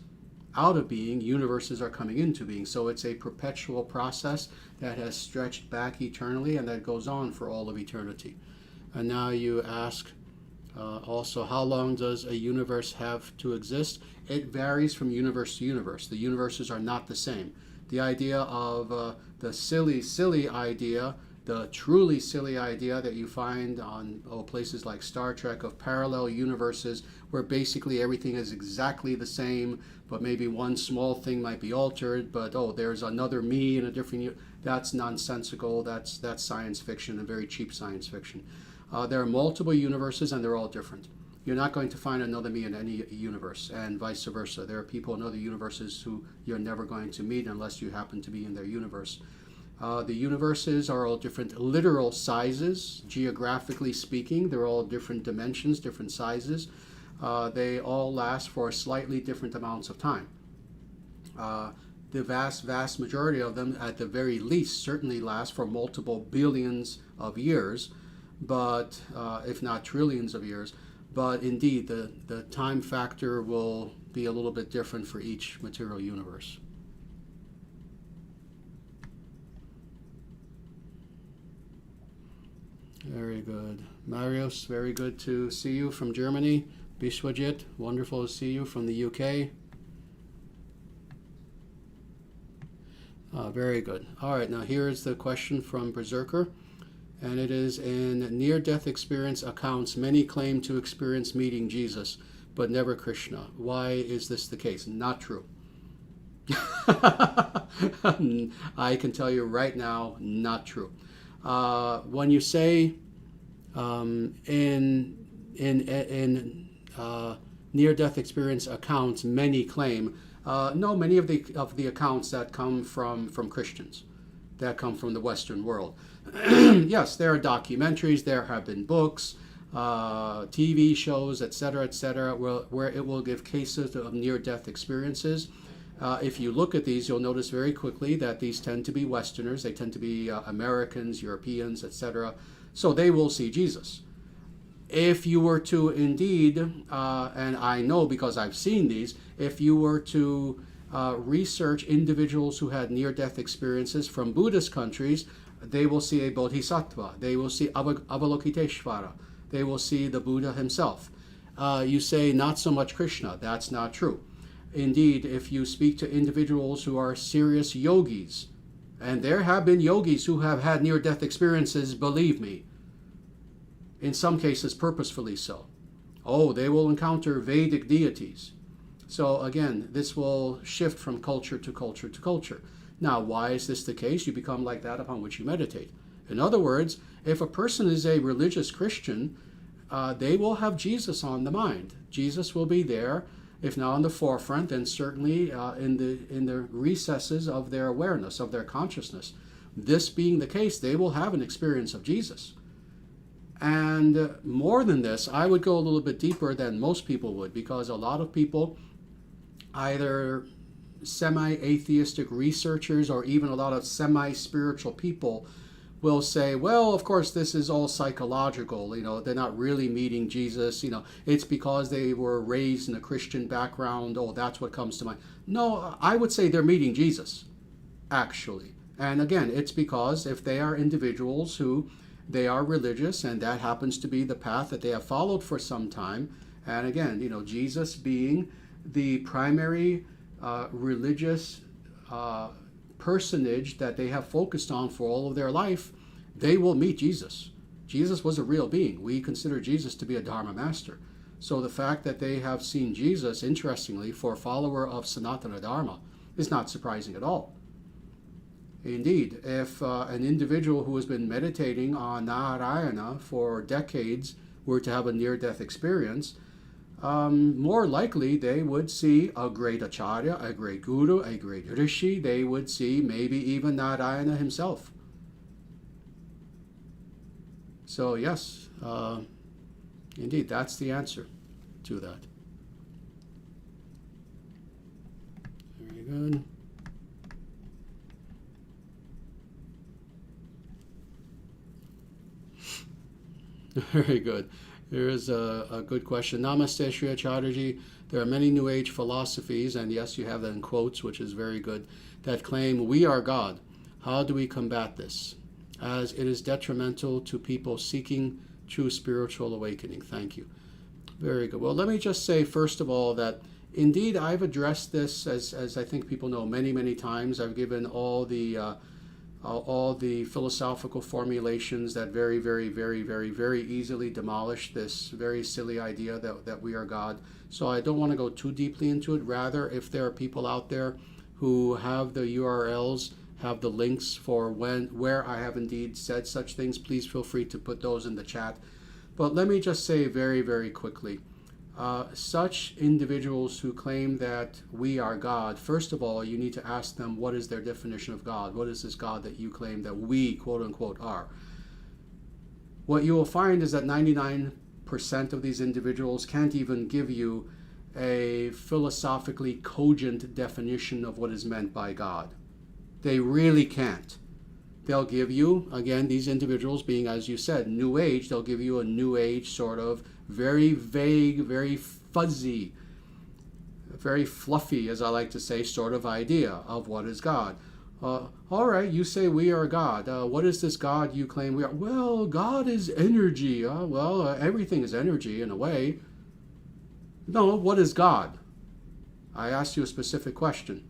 out of being, universes are coming into being. So it's a perpetual process that has stretched back eternally and that goes on for all of eternity. And now you ask also, how long does a universe have to exist? It varies from universe to universe. The universes are not the same. The idea of the silly idea, the truly silly idea that you find on places like Star Trek of parallel universes where basically everything is exactly the same, but maybe one small thing might be altered, but there's another me in a different that's nonsensical, that's science fiction, and very cheap science fiction. There are multiple universes and they're all different. You're not going to find another me in any universe, and vice versa. There are people in other universes who you're never going to meet unless you happen to be in their universe. The universes are all different literal sizes, geographically speaking. They're all different dimensions, different sizes. They all last for slightly different amounts of time. The vast majority of them, at the very least, certainly last for multiple billions of years, but if not trillions of years. But indeed, the time factor will be a little bit different for each material universe. Very good. Marius, very good to see you from Germany. Bishwajit, wonderful to see you from the UK. Very good. All right, now here is the question from Berserker. And it is, in near-death experience accounts, many claim to experience meeting Jesus, but never Krishna. Why is this the case? Not true. I can tell you right now, not true. When you say in near-death experience accounts, many claim, no, many of the accounts that come from Christians, that come from the Western world. Yes, there are documentaries, there have been books, TV shows, etc., where it will give cases of near-death experiences. If you look at these, you'll notice very quickly that these tend to be Westerners, they tend to be Americans, Europeans, etc. So they will see Jesus. If you were to indeed, and I know because I've seen these, if you were to research individuals who had near-death experiences from Buddhist countries, They will see a bodhisattva. They will see Avalokiteshvara. They will see the Buddha himself. You say not so much Krishna. That's not true. Indeed, if you speak to individuals who are serious yogis, and there have been yogis who have had near-death experiences, believe me, in some cases purposefully so. Oh, they will encounter Vedic deities. So again, this will shift from culture to culture to culture. Now, why is this the case? You become like that upon which you meditate. In other words, if a person is a religious Christian, they will have Jesus on the mind. Jesus will be there, if not on the forefront, then certainly in the recesses of their awareness, of their consciousness. This being the case, they will have an experience of Jesus. And more than this, I would go a little bit deeper than most people would, because a lot of people, either semi-atheistic researchers or even a lot of semi-spiritual people, will say, well, of course, this is all psychological. You know, they're not really meeting Jesus. You know, it's because they were raised in a Christian background. Oh, that's what comes to mind. No, I would say they're meeting Jesus, actually. And again, it's because if they are individuals who they are religious, and that happens to be the path that they have followed for some time. And again, you know, Jesus being the primary religious personage that they have focused on for all of their life, they will meet Jesus. Jesus was a real being. We consider Jesus to be a Dharma master. So the fact that they have seen Jesus, interestingly, for a follower of Sanatana Dharma, is not surprising at all. Indeed, if an individual who has been meditating on Nārāyaṇa for decades were to have a near-death experience, more likely they would see a great Acharya, a great Guru, a great Rishi. They would see maybe even Nārāyaṇa himself. So yes, indeed, that's the answer to that. Very good. Very good. Here is a good question. Namaste, Sri Acharyaji. There are many New Age philosophies, and yes, you have that in quotes, which is very good, that claim we are God. How do we combat this? As it is detrimental to people seeking true spiritual awakening. Thank you. Very good. Well, let me just say, first of all, that indeed I've addressed this, as I think people know, many, many times. I've given all the philosophical formulations that very, very, very, very, very easily demolish this very silly idea that we are God. So I don't want to go too deeply into it. Rather, if there are people out there who have the URLs, have the links for where I have indeed said such things, please feel free to put those in the chat. But let me just say very, very quickly, such individuals who claim that we are God, first of all, you need to ask them what is their definition of God. What is this God that you claim that we, quote unquote, are? What you will find is that 99% of these individuals can't even give you a philosophically cogent definition of what is meant by God. They really can't. They'll give you, again, these individuals being, as you said, New Age, they'll give you a New Age sort of very vague, very fuzzy, very fluffy, as I like to say, sort of idea of what is God. All right, you say we are God. What is this God you claim we are? Well, God is energy. Everything is energy in a way. No, what is God? I asked you a specific question.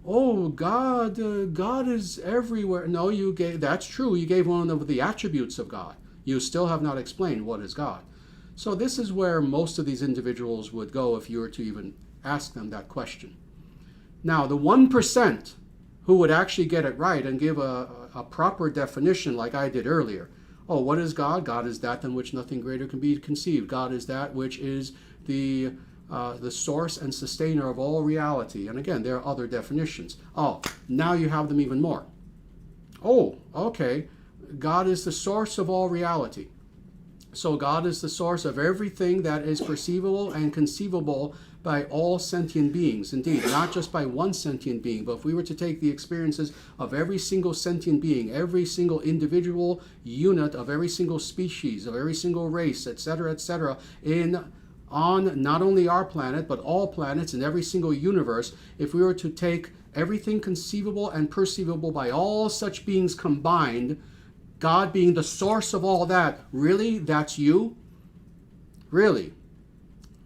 Oh, God, God is everywhere. No, that's true. You gave one of the attributes of God. You still have not explained what is God. So this is where most of these individuals would go if you were to even ask them that question. Now, the 1% who would actually get it right and give a proper definition like I did earlier. Oh, what is God? God is that than which nothing greater can be conceived. God is that which is the source and sustainer of all reality. And again, there are other definitions. Oh, now you have them even more. Oh, okay. God is the source of all reality. So God is the source of everything that is perceivable and conceivable by all sentient beings. Indeed, not just by one sentient being, but if we were to take the experiences of every single sentient being, every single individual unit of every single species, of every single race, etc., on not only our planet, but all planets in every single universe, if we were to take everything conceivable and perceivable by all such beings combined, God being the source of all that. Really? That's you? Really?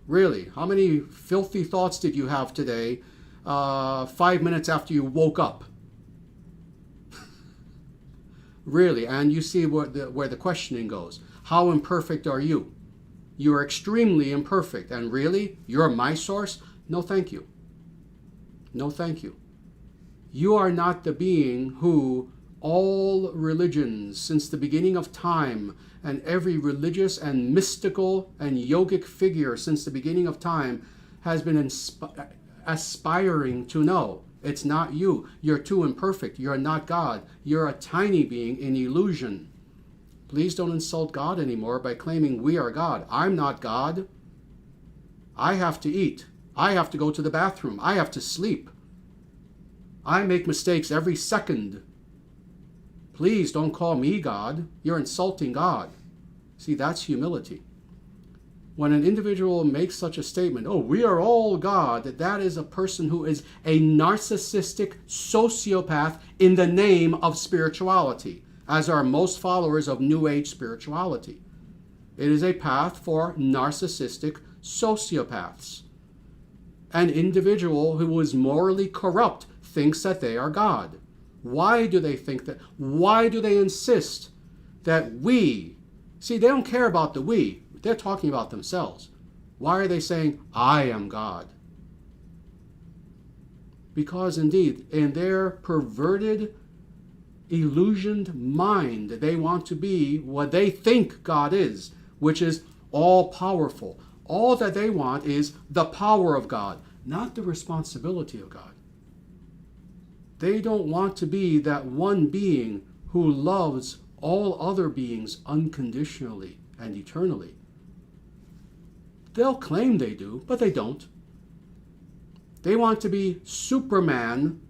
Really? How many filthy thoughts did you have today 5 minutes after you woke up? Really? And you see where the questioning goes. How imperfect are you? You are extremely imperfect. And really? You're my source? No, thank you. No, thank you. You are not the being who all religions since the beginning of time and every religious and mystical and yogic figure since the beginning of time has been aspiring to know. It's not you. You're too imperfect. You're not God. You're a tiny being in illusion. Please don't insult God anymore by claiming we are God. I'm not God. I have to eat. I have to go to the bathroom. I have to sleep. I make mistakes every second. Please don't call me God. You're insulting God. See, that's humility. When an individual makes such a statement, oh, we are all God, that is a person who is a narcissistic sociopath in the name of spirituality, as are most followers of New Age spirituality. It is a path for narcissistic sociopaths. An individual who is morally corrupt thinks that they are God. Why do they think that? Why do they insist that we? See, they don't care about the we. They're talking about themselves. Why are they saying, I am God? Because indeed, in their perverted, illusioned mind, they want to be what they think God is, which is all-powerful. All that they want is the power of God, not the responsibility of God. They don't want to be that one being who loves all other beings unconditionally and eternally. They'll claim they do, but they don't. They want to be Superman,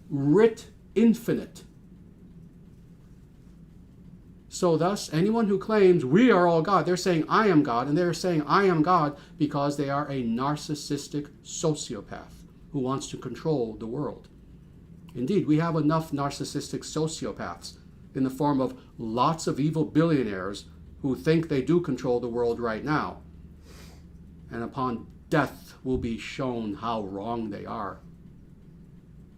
writ infinite. So thus, anyone who claims we are all God, they're saying I am God, and they're saying I am God because they are a narcissistic sociopath who wants to control the world. Indeed, we have enough narcissistic sociopaths in the form of lots of evil billionaires who think they do control the world right now. And upon death will be shown how wrong they are,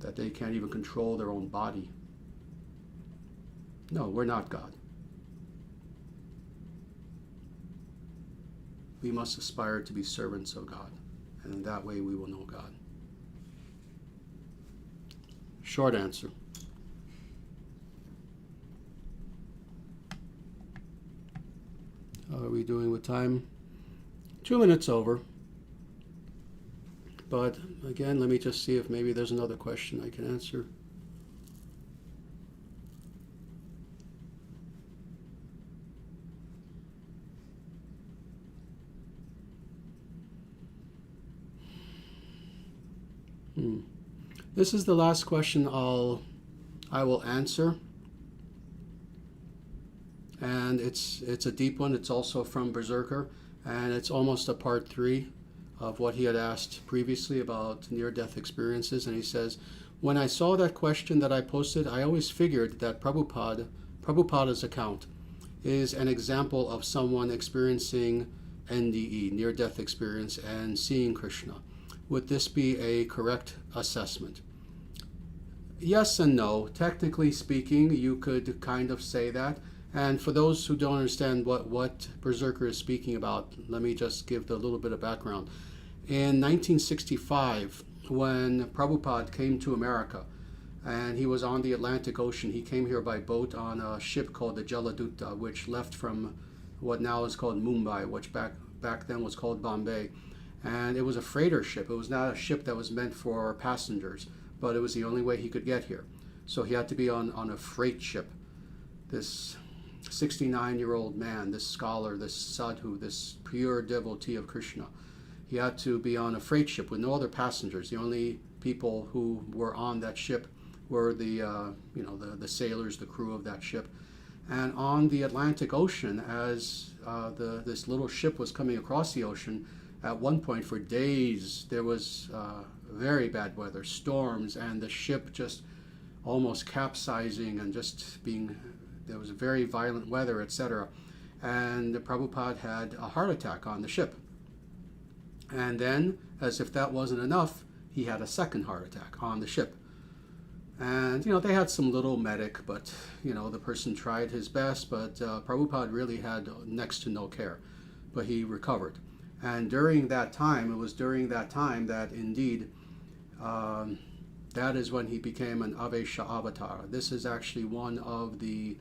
that they can't even control their own body. No, we're not God. We must aspire to be servants of God, and in that way we will know God. Short answer. How are we doing with time? 2 minutes over. But again, let me just see if maybe there's another question I can answer. This is the last question I will answer. And it's a deep one. It's also from Berserker. And it's almost a part 3 of what he had asked previously about near-death experiences. And he says, when I saw that question that I posted, I always figured that Prabhupada's account is an example of someone experiencing NDE, near-death experience, and seeing Krishna. Would this be a correct assessment? Yes and no. Technically speaking, you could kind of say that. And for those who don't understand what Berserker is speaking about, let me just give the little bit of background. In 1965, when Prabhupada came to America, and he was on the Atlantic Ocean, he came here by boat on a ship called the Jaladutta, which left from what now is called Mumbai, which back then was called Bombay. And it was a freighter ship. It was not a ship that was meant for passengers, but it was the only way he could get here. So he had to be on a freight ship. This 69-year-old man, this scholar, this sadhu, this pure devotee of Krishna, he had to be on a freight ship with no other passengers. The only people who were on that ship were the sailors, the crew of that ship. And on the Atlantic Ocean, as this little ship was coming across the ocean, at one point for days there was very bad weather, storms, and the ship just almost capsizing and just being there was very violent weather, etc. And Prabhupada had a heart attack on the ship. And then, as if that wasn't enough, he had a second heart attack on the ship. And, they had some little medic, but, the person tried his best, but Prabhupada really had next to no care. But he recovered. And during that time, it was during that time that indeed, that is when he became an Avesha avatar. This is actually one of the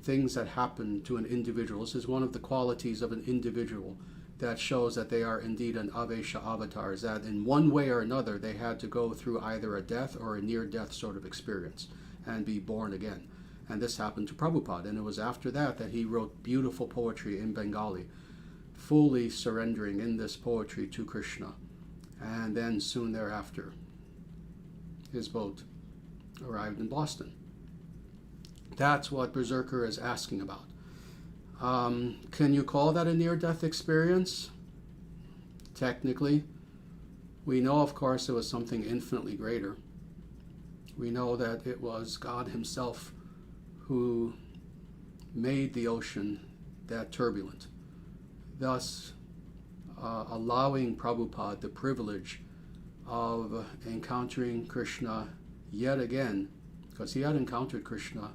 things that happen to an individual. This is one of the qualities of an individual that shows that they are indeed an Avesha avatar, is that in one way or another they had to go through either a death or a near-death sort of experience and be born again. And this happened to Prabhupada, and it was after that that he wrote beautiful poetry in Bengali, fully surrendering in this poetry to Krishna. And then soon thereafter, his boat arrived in Boston. That's what Berserker is asking about. Can you call that a near-death experience? Technically. We know, of course, it was something infinitely greater. We know that it was God himself who made the ocean that turbulent, thus allowing Prabhupada the privilege of encountering Krishna yet again, because he had encountered Krishna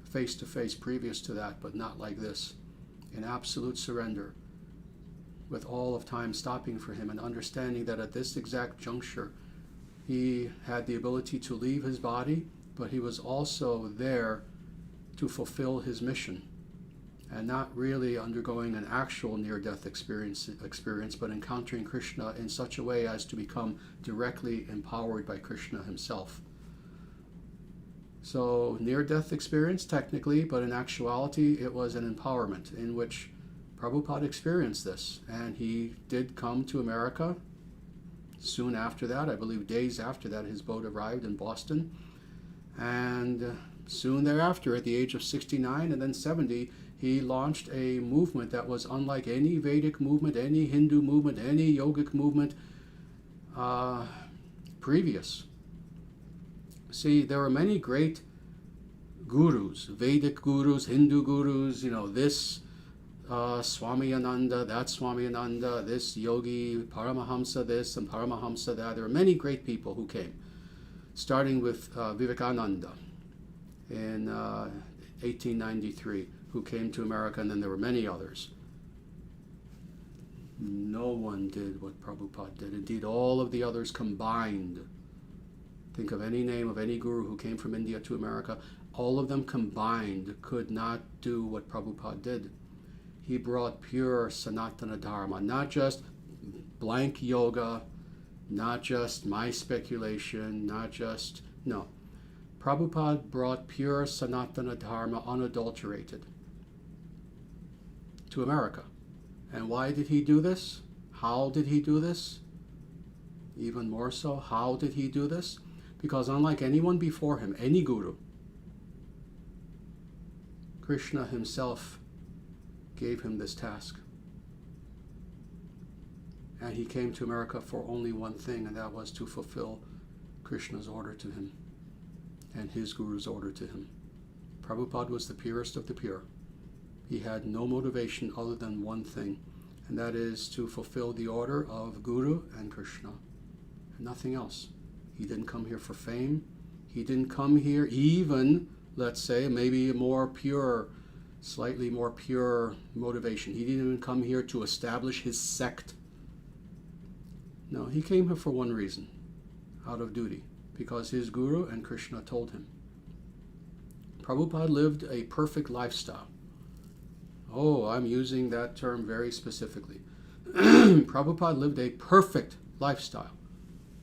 face to face previous to that, but not like this, in absolute surrender, with all of time stopping for him and understanding that at this exact juncture he had the ability to leave his body, but he was also there to fulfill his mission, and not really undergoing an actual near-death experience, but encountering Krishna in such a way as to become directly empowered by Krishna himself. So near-death experience technically, but in actuality it was an empowerment in which Prabhupada experienced this. And he did come to America soon after that. I believe days after that his boat arrived in Boston. And soon thereafter, at the age of 69 and then 70, he launched a movement that was unlike any Vedic movement, any Hindu movement, any yogic movement previous. See, there were many great gurus, Vedic gurus, Hindu gurus, this Swami Ananda, that Swami Ananda, this yogi, Paramahamsa this and Paramahamsa that. There were many great people who came, starting with Vivekananda in 1893, who came to America, and then there were many others. No one did what Prabhupada did. Indeed, all of the others combined. Think of any name of any guru who came from India to America. All of them combined could not do what Prabhupada did. He brought pure Sanatana Dharma, not just blank yoga, not just my speculation, no. Prabhupada brought pure Sanatana Dharma, unadulterated, to America. And why did he do this? How did he do this? Even more so, how did he do this? Because unlike anyone before him, any guru, Krishna himself gave him this task. And he came to America for only one thing, and that was to fulfill Krishna's order to him and his guru's order to him. Prabhupada was the purest of the pure. He had no motivation other than one thing, and that is to fulfill the order of Guru and Krishna, and nothing else. He didn't come here for fame. He didn't come here even, let's say, maybe a more pure, slightly more pure motivation. He didn't even come here to establish his sect. No, he came here for one reason, out of duty, because his Guru and Krishna told him. Prabhupada lived a perfect lifestyle. Oh, I'm using that term very specifically. Prabhupada lived a perfect lifestyle.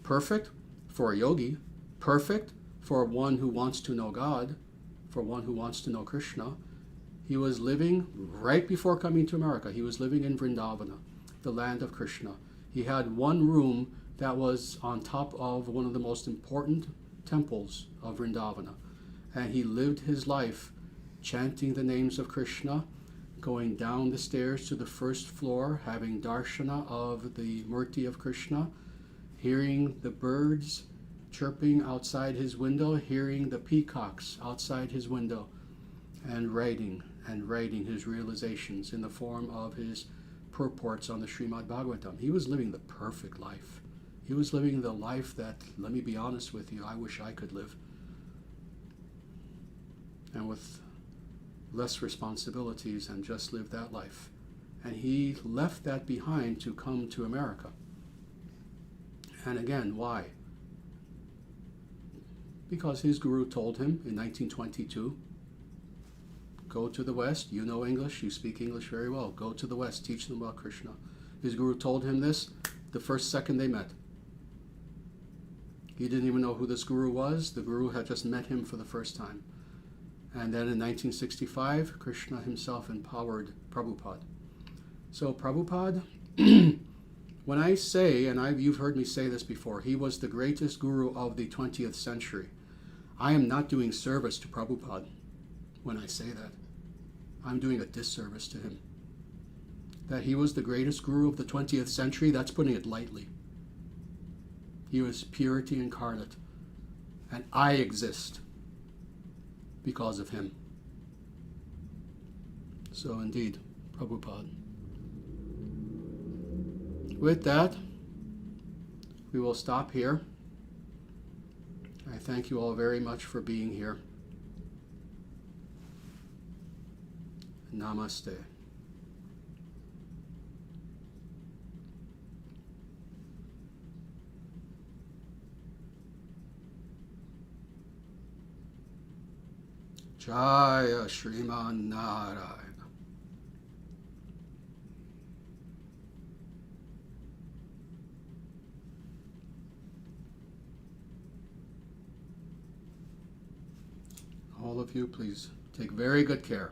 Perfect for a yogi, perfect for one who wants to know God, for one who wants to know Krishna. He was living, right before coming to America, he was living in Vrindavana, the land of Krishna. He had one room that was on top of one of the most important temples of Vrindavana. And he lived his life chanting the names of Krishna, going down the stairs to the first floor, having darshana of the murti of Krishna, hearing the birds chirping outside his window, hearing the peacocks outside his window, and writing his realizations in the form of his purports on the Srimad Bhagavatam. He was living the perfect life. He was living the life that, let me be honest with you, I wish I could live. And with less responsibilities, and just live that life. And he left that behind to come to America. And again, why? Because his guru told him in 1922, go to the West, you know English, you speak English very well, go to the West, teach them about Krishna. His guru told him this the first second they met. He didn't even know who this guru was. The guru had just met him for the first time. And then in 1965, Krishna himself empowered Prabhupada. So Prabhupada, when I say, and you've heard me say this before, he was the greatest guru of the 20th century. I am not doing service to Prabhupada when I say that. I'm doing a disservice to him. That he was the greatest guru of the 20th century, that's putting it lightly. He was purity incarnate. And I exist because of him. So indeed, Prabhupada. With that, we will stop here. I thank you all very much for being here. Namaste. Jaya Sriman Nārāyaṇa. All of you, please take very good care.